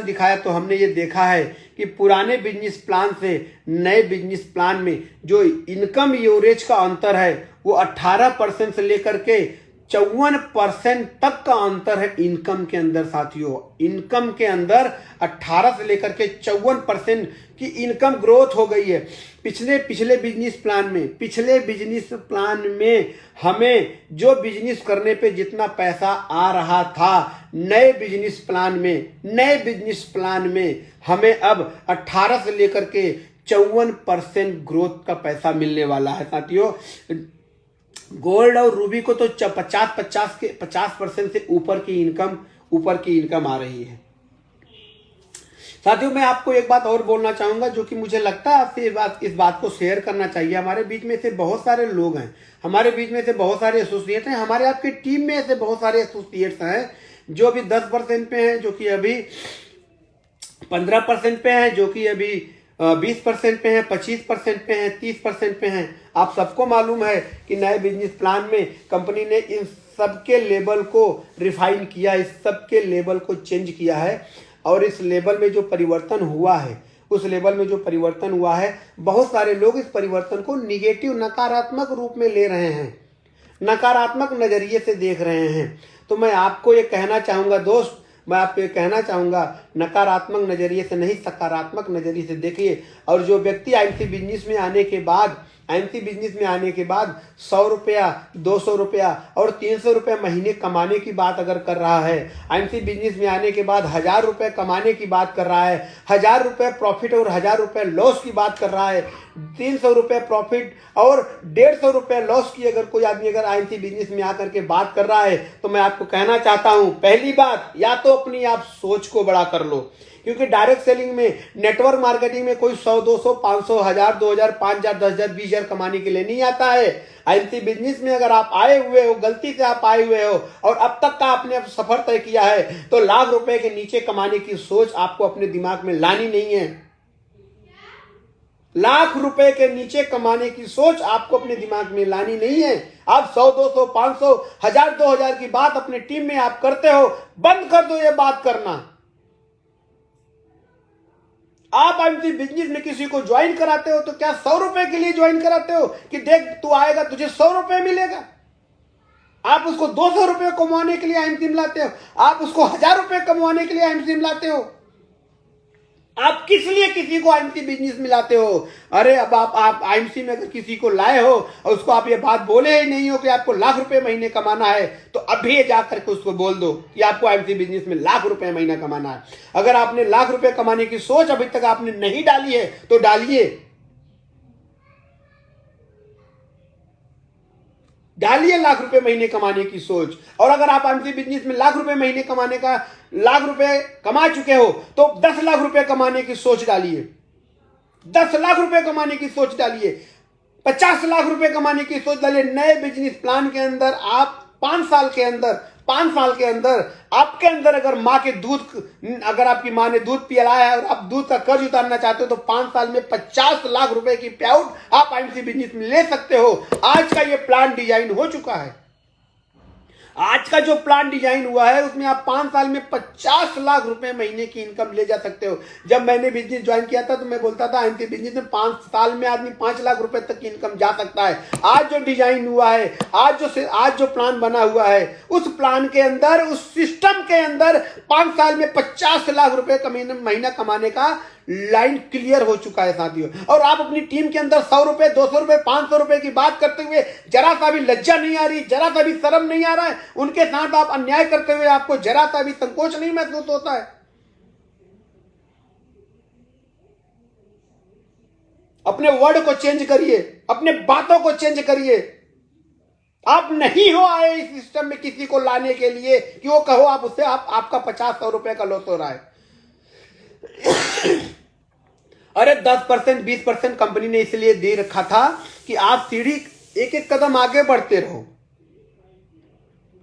दिखाया तो हमने ये देखा है कि पुराने बिजनेस प्लान से नए बिजनेस प्लान में जो इनकम एवरेज का अंतर है वो 18% से लेकर के 54% तक का अंतर है इनकम के अंदर। साथियों, इनकम के अंदर 18 से लेकर के 54% की इनकम ग्रोथ हो गई है। पिछले बिजनेस प्लान में हमें जो बिजनेस करने पे जितना पैसा आ रहा था, नए बिजनेस प्लान में हमें अब 18 से लेकर के 54% ग्रोथ का पैसा मिलने वाला है। साथियों, गोल्ड और रूबी को तो 50% से ऊपर की इनकम आ रही है। साथियों, मैं आपको एक बात और बोलना चाहूंगा जो कि मुझे लगता है आपसे इस बात को शेयर करना चाहिए। हमारे बीच में से बहुत सारे लोग हैं, हमारे बीच में से बहुत सारे एसोसिएट हैं, हमारे आपकी टीम में से बहुत सारे एसोसिएट्स हैं जो अभी 10% पे हैं, जो कि अभी 15% पे हैं, जो कि अभी 20% पे हैं, 25% पे हैं, 30% पे हैं। आप सबको मालूम है कि नए बिजनेस प्लान में कंपनी ने इन सबके लेवल को रिफाइन किया, इस सबके लेवल को चेंज किया है। और इस लेवल में जो परिवर्तन हुआ है, बहुत सारे लोग इस परिवर्तन को निगेटिव, नकारात्मक रूप में ले रहे हैं, नकारात्मक नजरिए से देख रहे हैं। तो मैं आपको ये कहना चाहूंगा दोस्त, नकारात्मक नजरिए से नहीं, सकारात्मक नजरिए से देखिए। और जो व्यक्ति आईएमसी बिजनेस में आने के बाद 100 रुपया, 200 रुपया और 300 रुपये महीने कमाने की बात अगर कर रहा है, आईएमसी बिजनेस में आने के बाद 1000 रुपये कमाने की बात कर रहा है, 1000 रुपये प्रॉफिट और 1000 रुपये लॉस की बात कर रहा है, 300 रुपये प्रॉफिट और 150 रुपये लॉस की अगर कोई आदमी अगर आईएमसी बिजनेस में आकर के बात कर रहा है, तो मैं आपको कहना चाहता हूं, पहली बात, या तो अपनी आप सोच को बड़ा कर लो, क्योंकि डायरेक्ट सेलिंग में, नेटवर्क मार्केटिंग में कोई 100, 200, 500, 1000, 2000, 5000, 10000, 20000 कमाने के लिए नहीं आता है। आईएमसी बिजनेस में अगर आप आए हुए हो, गलती से आप आए हुए हो और अब तक का आपने सफर तय किया है, तो लाख रुपए के नीचे कमाने की सोच आपको अपने दिमाग में लानी नहीं है। लाख रुपए के नीचे कमाने की सोच आपको अपने दिमाग में लानी नहीं है। आप 100, 200, 500, 1000, 2000 की बात अपने टीम में आप करते हो, बंद कर दो ये बात करना। आप आईएमसी बिजनेस में किसी को ज्वाइन कराते हो तो क्या 100 रुपए के लिए ज्वाइन कराते हो कि देख तू आएगा तुझे 100 रुपए मिलेगा? आप उसको 200 रुपए कमाने के लिए आईएमसी में लाते हो, आप उसको 1000 रुपए कमाने के लिए आईएमसी में लाते हो। आप किस लिए किसी को आईएमसी बिजनेस में लाते हो? अरे अब आप आईएमसी में अगर किसी को लाए हो और उसको आप ये बात बोले ही नहीं हो कि आपको लाख रुपए महीने कमाना है, तो अभी जाकर के उसको बोल दो कि आपको आईएमसी बिजनेस में लाख रुपए महीना कमाना है। अगर आपने लाख रुपए कमाने की सोच अभी तक आपने नहीं डाली है तो डालिए लाख रुपए महीने कमाने की सोच। और अगर आप आईएमसी बिजनेस में लाख रुपए महीने कमाने का, लाख रुपए कमा चुके हो, तो 10 लाख रुपए कमाने की सोच डालिए, 10 लाख रुपए कमाने की सोच डालिए, 50 लाख रुपए कमाने की सोच डालिए। नए बिजनेस प्लान के अंदर आप 5 साल के अंदर आपके अंदर अगर अगर आपकी माँ ने दूध पिलाया है और आप दूध का कर्ज उतारना चाहते हो, तो 5 साल में 50 लाख रुपए की पे आउट आप आईएमसी बिजनेस में ले सकते हो। आज का ये प्लान डिजाइन हो चुका है। आज का जो प्लान डिजाइन हुआ है उसमें आप 5 साल में 50 लाख रुपए महीने की इनकम ले जा सकते हो। जब मैंने बिजनेस ज्वाइन किया था तो मैं बोलता था आईएमसी बिजनेस में 5 साल में आदमी 5 लाख रुपए तक की इनकम जा सकता है। आज जो डिजाइन हुआ है, आज जो प्लान बना हुआ है, उस प्लान के अंदर, उस सिस्टम के अंदर 5 साल में 50 लाख रुपए का महीना कमाने का लाइन क्लियर हो चुका है साथियों। और आप अपनी टीम के अंदर 100 रुपए, 200 रुपए, 500 रुपए की बात करते हुए जरा सा भी लज्जा नहीं आ रही, जरा सा भी शर्म नहीं आ रहा है, उनके साथ आप अन्याय करते हुए आपको जरा सा भी संकोच नहीं महसूस होता है। अपने वर्ड को चेंज करिए, अपने बातों को चेंज करिए। आप नहीं हो आए इस सिस्टम में किसी को लाने के लिए कि वो कहो आप उससे आपका 50-100 रुपए का लॉस हो रहा है। अरे 10%, 20% कंपनी ने इसलिए दे रखा था कि आप सीढ़ी एक एक कदम आगे बढ़ते रहो।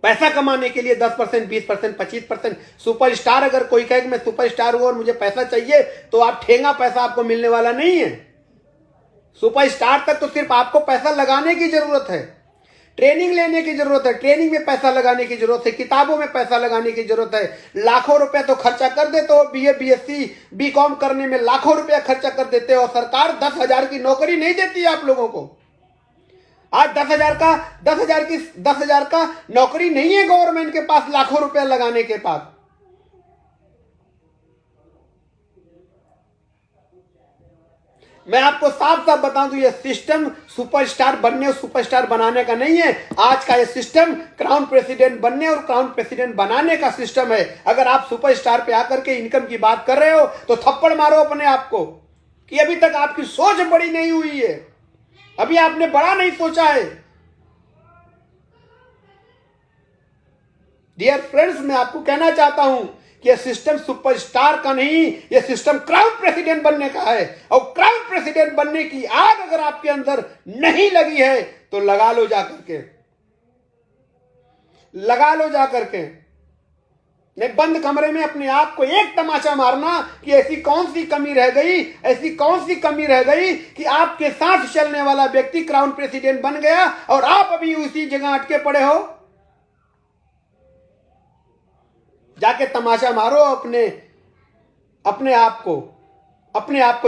पैसा कमाने के लिए 10%, 20%, 25%। सुपरस्टार अगर कोई कहे कि मैं सुपरस्टार हूं और मुझे पैसा चाहिए, तो आप ठेंगा पैसा आपको मिलने वाला नहीं है। सुपरस्टार तक तो सिर्फ आपको पैसा लगाने की जरूरत है, ट्रेनिंग लेने की जरूरत है, ट्रेनिंग में पैसा लगाने की जरूरत है, किताबों में पैसा लगाने की जरूरत है। लाखों रुपए तो खर्चा कर देते हो, बीए, बीएससी, बीकॉम करने में लाखों रुपया खर्चा कर देते हो। सरकार 10,000 की नौकरी नहीं देती है आप लोगों को। आज 10,000 का नौकरी नहीं है गवर्नमेंट के पास लाखों रुपया लगाने के पास। मैं आपको साफ साफ बता दूं, ये सिस्टम सुपरस्टार बनने और सुपरस्टार बनाने का नहीं है। आज का ये सिस्टम क्राउन प्रेसिडेंट बनने और क्राउन प्रेसिडेंट बनाने का सिस्टम है। अगर आप सुपरस्टार पे आकर के इनकम की बात कर रहे हो तो थप्पड़ मारो अपने आप को कि अभी तक आपकी सोच बड़ी नहीं हुई है, अभी आपने बड़ा नहीं सोचा है। डियर फ्रेंड्स, मैं आपको कहना चाहता हूं कि यह सिस्टम सुपरस्टार का नहीं, यह सिस्टम क्राउन प्रेसिडेंट बनने का है। और क्राउन प्रेसिडेंट बनने की आग अगर आपके अंदर नहीं लगी है तो लगा लो जाकर के, लगा लो जाकर के। नहीं, बंद कमरे में अपने आप को एक तमाचा मारना कि ऐसी कौन सी कमी रह गई, ऐसी कौन सी कमी रह गई कि आपके साथ चलने वाला व्यक्ति क्राउन प्रेसिडेंट बन गया और आप अभी उसी जगह अटके पड़े हो। जाके तमाचा मारो अपने आप को।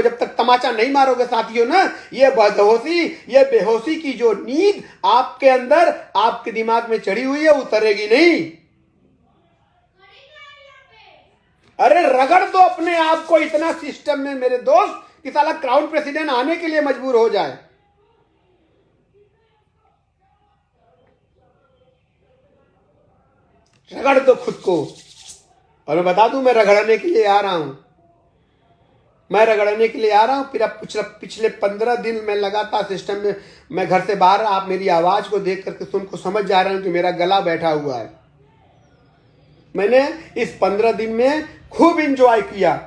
जब तक तमाचा नहीं मारोगे साथियों ना, ये बेहोशी की जो नींद आपके अंदर, आपके दिमाग में चढ़ी हुई है, उतरेगी नहीं। अरे रगड़ दो अपने आप को इतना सिस्टम में मेरे दोस्त कि साला क्राउन प्रेसिडेंट आने के लिए मजबूर हो जाए। रगड़ दो खुद को। और मैं बता दूं, मैं रगड़ने के लिए आ रहा हूं, फिर अब पिछले 15 दिन मैं लगातार सिस्टम में, मैं घर से बाहर, आप मेरी आवाज को देख करके तुमको समझ जा रहे हैं कि मेरा गला बैठा हुआ है। मैंने इस 15 दिन में खूब इंजॉय किया,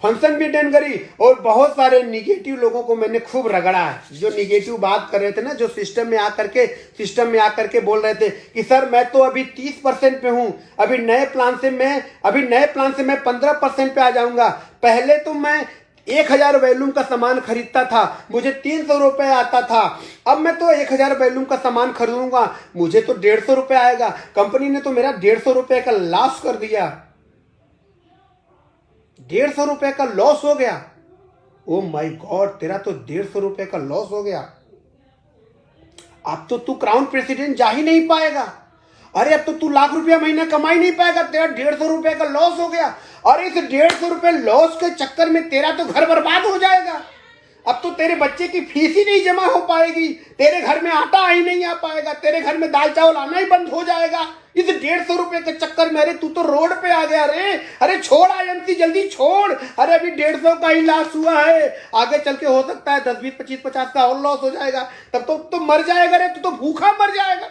फंक्शन भी अटेंड करी और बहुत सारे निगेटिव लोगों को मैंने खूब रगड़ा है। जो निगेटिव बात कर रहे थे ना, जो सिस्टम में आकर के बोल रहे थे कि सर मैं तो अभी 30% पे हूं, अभी नए प्लान से मैं 15% पे आ जाऊंगा। पहले तो मैं 1,000 वैल्यूम का सामान खरीदता था, मुझे 300 रुपए आता था। अब मैं तो 1,000 वैल्यूम का सामान खरीदूंगा, मुझे तो 150 रुपए आएगा। कंपनी ने तो मेरा 150 रुपए का लॉस कर दिया, 150 रुपए का लॉस हो गया। ओ माय गॉड, तेरा तो 150 रुपए का लॉस हो गया। अब तो तू क्राउन प्रेसिडेंट जा ही नहीं पाएगा। अरे अब तो तू लाख रुपया महीना कमा ही नहीं पाएगा, तेरा 150 रुपए का लॉस हो गया। और इस 150 रुपए लॉस के चक्कर में तेरा तो घर बर्बाद हो जाएगा। अब तो तेरे बच्चे की फीस ही नहीं जमा हो पाएगी, तेरे घर में आटा ही नहीं आ पाएगा, तेरे घर में दाल चावल आना ही बंद हो जाएगा इस 150 रुपए के चक्कर में। अरे तू तो रोड पे आ गया रे। अरे छोड़ आयंती, जल्दी छोड़। अरे अभी 150 का ही लॉस हुआ है, आगे चल के हो सकता है 10, 20, 25, 50 का और लॉस हो जाएगा। तब तो मर जाएगा रे, तू तो भूखा मर जाएगा।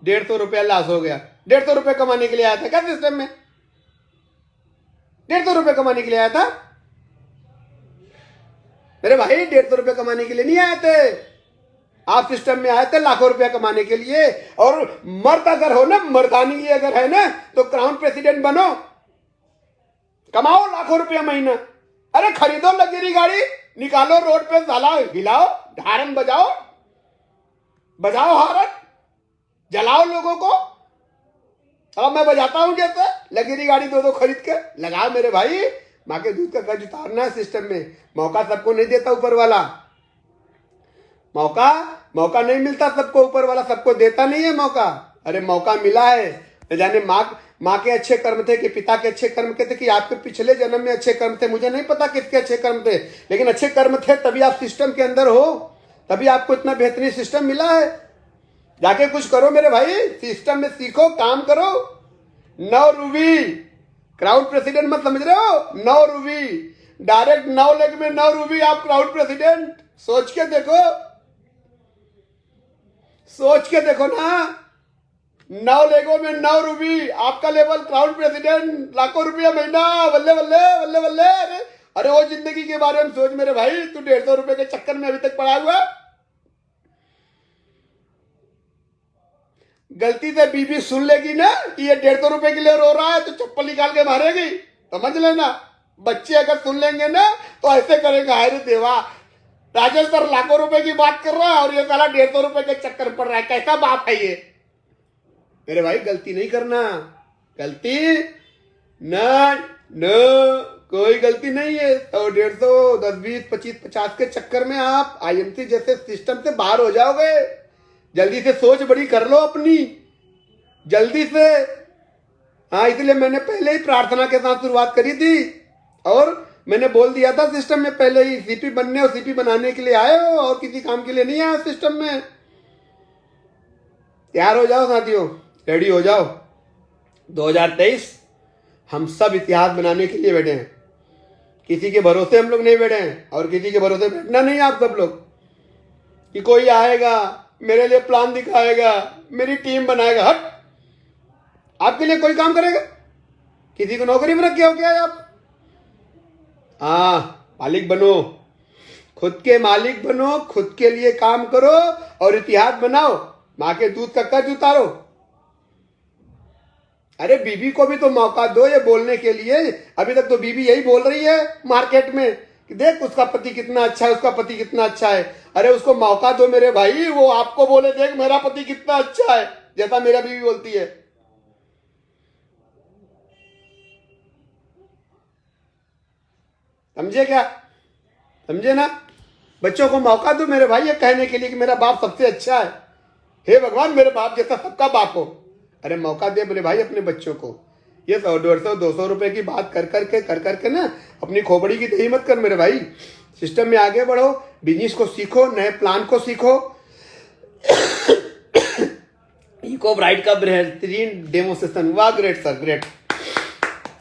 150 रुपया लॉस हो गया। 150 रुपये कमाने के लिए आया था क्या सिस्टम में? 150 रुपये कमाने के लिए आया था मेरे भाई? 150 रुपये कमाने के लिए नहीं आए थे आप, सिस्टम में आए थे लाखों रुपया कमाने के लिए। और मर्द अगर हो ना, मर्दानी अगर है ना, तो क्राउन प्रेसिडेंट बनो, कमाओ लाखों रुपया महीना। अरे खरीदो लग्जरी गाड़ी, निकालो रोड पे, साला हिलाओ, हारन बजाओ हारन, जलाओ लोगों को। अब मैं बजाता हूं जैसे लग्जरी गाड़ी 2-2 खरीद के लगाओ मेरे भाई। माँ के दूध का कर्ज उतारना है सिस्टम में। मौका सबको नहीं देता ऊपर वाला, मौका नहीं मिलता सबको, ऊपर वाला सबको देता नहीं है मौका। अरे मौका मिला है, न जाने माँ के अच्छे कर्म थे कि पिता के अच्छे कर्म थे कि आपके पिछले जन्म में अच्छे कर्म थे, मुझे नहीं पता किसके अच्छे कर्म थे, लेकिन अच्छे कर्म थे तभी आप सिस्टम के अंदर हो, तभी आपको इतना बेहतरीन सिस्टम मिला है। जाके कुछ करो मेरे भाई, सिस्टम में सीखो, काम करो। 9 रूबी क्राउन प्रेसिडेंट मत समझ रहे हो, 9 रूबी डायरेक्ट 9 लेग में 9 रूबी आप क्राउन प्रेसिडेंट। सोच के देखो ना, 9 लेगों में 9 रूबी आपका लेवल क्राउन प्रेसिडेंट, लाखों रुपया महीना, बल्ले बल्ले बल्ले बल्ले। अरे वो जिंदगी के बारे में सोच मेरे भाई, तू 150 रुपए के चक्कर में अभी तक पड़ा हुआ। गलती से बीबी सुन लेगी ना कि ये 150 रुपए के लिए रो रहा है तो चप्पल निकाल के मारेगी, समझ लेना। बच्चे अगर सुन लेंगे ना तो ऐसे करेगा, हाय रे देवा, राजेश सर लाखों रुपए की बात कर रहा है और ये साला 150 रुपए के चक्कर पड़ रहा है, कैसा बाप है ये। मेरे भाई गलती नहीं करना, गलती न कोई गलती नहीं है। 100, 150, 10, 20, 25, 50 के चक्कर में आप आईएमसी जैसे सिस्टम से बाहर हो जाओगे। जल्दी से सोच बड़ी कर लो अपनी, जल्दी से। हाँ, इसलिए मैंने पहले ही प्रार्थना के साथ शुरुआत करी थी और मैंने बोल दिया था सिस्टम में पहले ही, सीपी बनने और सीपी बनाने के लिए आए हो और किसी काम के लिए नहीं आए सिस्टम में। तैयार हो जाओ साथियों, रेडी हो जाओ। 2023 हम सब इतिहास बनाने के लिए बैठे हैं, किसी के भरोसे हम लोग नहीं बैठे हैं और किसी के भरोसे बैठना नहीं आप सब लोग कि कोई आएगा मेरे लिए प्लान दिखाएगा, मेरी टीम बनाएगा। हट, आपके लिए कोई काम करेगा? किसी को नौकरी में रखे हो क्या आप? हाँ, मालिक बनो, खुद के मालिक बनो, खुद के लिए काम करो और इतिहास बनाओ। माँ के दूध का कर्ज उतारो। अरे बीबी को भी तो मौका दो ये बोलने के लिए। अभी तक तो बीबी यही बोल रही है मार्केट में कि देख उसका पति कितना अच्छा है, उसका पति कितना अच्छा है। अरे उसको मौका दो मेरे भाई, वो आपको बोले देख मेरा पति कितना अच्छा है, जैसा मेरा बीबी बोलती है। समझे क्या? समझे ना? बच्चों को मौका दो मेरे भाई ये कहने के लिए कि मेरा बाप सबसे अच्छा है। हे भगवान, मेरे बाप जैसा सबका बाप हो। अरे मौका दे मेरे भाई अपने बच्चों को। ये 100, 150, 200 रुपए की बात कर करके ना अपनी खोपड़ी की दही मत कर मेरे भाई। सिस्टम में आगे बढ़ो, बिजनेस को सीखो, नए प्लान को सीखो। इको ब्राइट का बेहतरीन डेमोस्ट्रेशन, वाह ग्रेट सर, ग्रेट।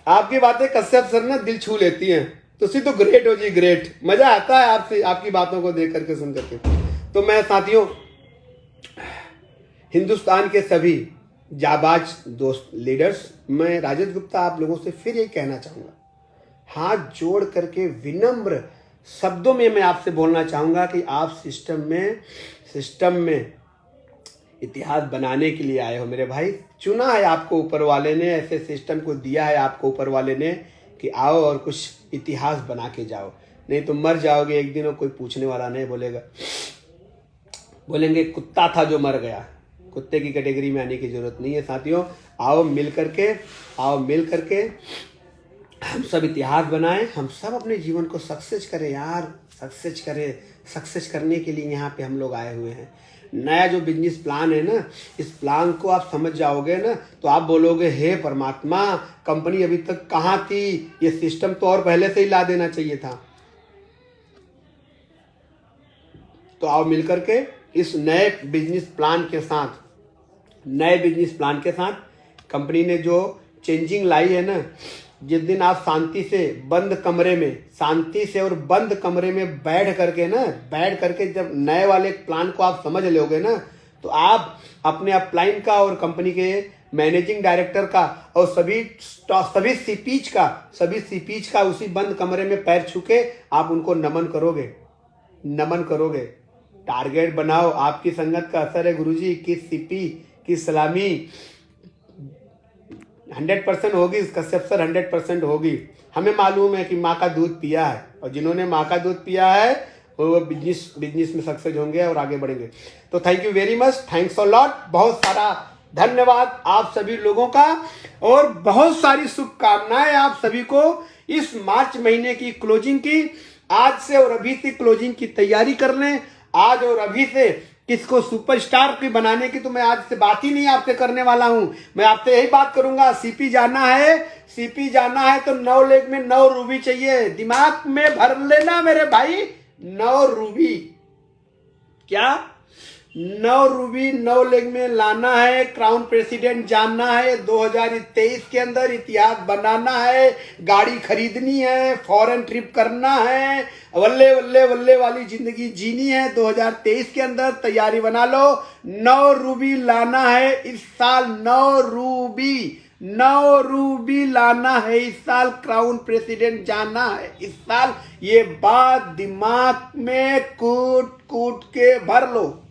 आपकी बातें कश्यप सर ना दिल छू लेती हैं। तुसी तो ग्रेट हो जी, ग्रेट। मजा आता है आपसे, आपकी बातों को देख करके, सुन करके। तो मैं साथियों, हिंदुस्तान के सभी जाबाज दोस्त लीडर्स, मैं राजेश गुप्ता आप लोगों से फिर ये कहना चाहूँगा, हाथ जोड़ करके विनम्र शब्दों में मैं आपसे बोलना चाहूँगा कि आप सिस्टम में इतिहास बनाने के लिए आए हो मेरे भाई। चुना है आपको ऊपर वाले ने, ऐसे सिस्टम को दिया है आपको ऊपर वाले ने कि आओ और कुछ इतिहास बना के जाओ, नहीं तो मर जाओगे एक दिन और कोई पूछने वाला नहीं बोलेगा। बोलेंगे कुत्ता था जो मर गया। कुत्ते की कैटेगरी में आने की जरूरत नहीं है साथियों। आओ मिल करके हम सब इतिहास बनाएं, हम सब अपने जीवन को सक्सेस करें यार, सक्सेस करने के लिए यहाँ पे हम लोग आए हुए हैं। नया जो बिजनेस प्लान है ना, इस प्लान को आप समझ जाओगे ना तो आप बोलोगे हे परमात्मा, कंपनी अभी तक कहाँ थी, ये सिस्टम तो और पहले से ही ला देना चाहिए था। तो आओ मिल करके इस नए बिजनेस प्लान के साथ कंपनी ने जो चेंजिंग लाई है ना, जिस दिन आप शांति से बंद कमरे में बैठ करके जब नए वाले प्लान को आप समझ लोगे ना, तो आप अपने अपलाइन का और कंपनी के मैनेजिंग डायरेक्टर का और सभी सीपीज का उसी बंद कमरे में पैर छू के आप उनको नमन करोगे। टारगेट बनाओ, आपकी संगत का असर है गुरुजी, किस सीपी की सलामी 100% होगी, कश्यप सर 100% होगी। हमें मालूम है कि माँ का दूध पिया है और जिन्होंने माँ का दूध पिया है वो बिजनेस में सक्सेस होंगे और आगे बढ़ेंगे। तो thank you very much, thanks a lot, बहुत सारा धन्यवाद आप सभी लोगों का और बहुत सारी शुभकामनाएं आप सभी को इस मार्च महीने की क्लोजिंग की। आज से और अभी से क्लोजिंग की तैयारी कर लें। आज और अभी से किसको सुपरस्टार की बनाने की तो मैं आज से बात ही नहीं आपसे करने वाला हूं। मैं आपसे यही बात करूंगा, सीपी जाना है तो 9 लेग में 9 रूबी चाहिए। दिमाग में भर लेना मेरे भाई, 9 रूबी, क्या 9 रूबी 9 लेग में लाना है। क्राउन प्रेसिडेंट जानना है, 2023 के अंदर इतिहास बनाना है, गाड़ी खरीदनी है, फॉरेन ट्रिप करना है, वल्ले वल्ले वल्ले वाली जिंदगी जीनी है 2023 के अंदर। तैयारी बना लो, 9 रूबी लाना है इस साल, 9 रूबी लाना है इस साल। क्राउन प्रेसिडेंट जाना है इस साल, ये बात दिमाग में कूट के भर लो।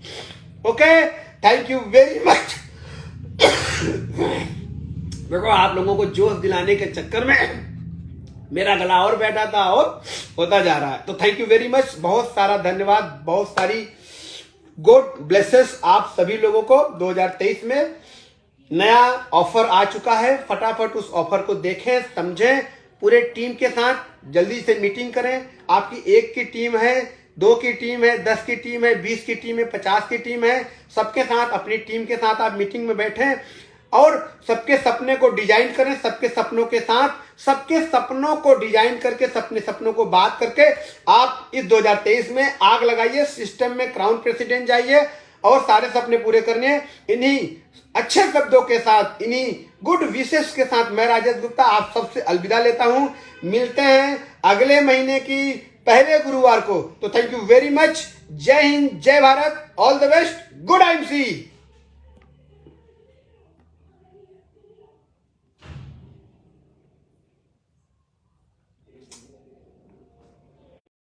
Okay, thank you very much. देखो, आप लोगों को जोश दिलाने के चक्कर में मेरा गला और बैठा था और होता जा रहा है। तो थैंक यू वेरी मच, बहुत सारा धन्यवाद, बहुत सारी गुड ब्लेसेस आप सभी लोगों को। 2023 में नया ऑफर आ चुका है, फटाफट उस ऑफर को देखें, समझें, पूरे टीम के साथ जल्दी से मीटिंग करें। आपकी 1 की टीम है, 2 की टीम है, 10 की टीम है, 20 की टीम है, 50 की टीम है, सबके साथ, अपनी टीम के साथ आप मीटिंग में बैठें और सबके सपने को डिजाइन करें, सबके सपनों के साथ, सबके सपनों को डिजाइन करके, अपने सपनों को बात करके आप इस 2023 में आग लगाइए, सिस्टम में क्राउन प्रेसिडेंट जाइए और सारे सपने पूरे करने हैं। इन्हीं अच्छे शब्दों के साथ, इन्हीं गुड विशेष के साथ मैं राजेश गुप्ता आप सबसे अलविदा लेता हूं। मिलते हैं अगले महीने की पहले गुरुवार को। तो थैंक यू वेरी मच। जय हिंद, जय Bharat, all the best, good IMC।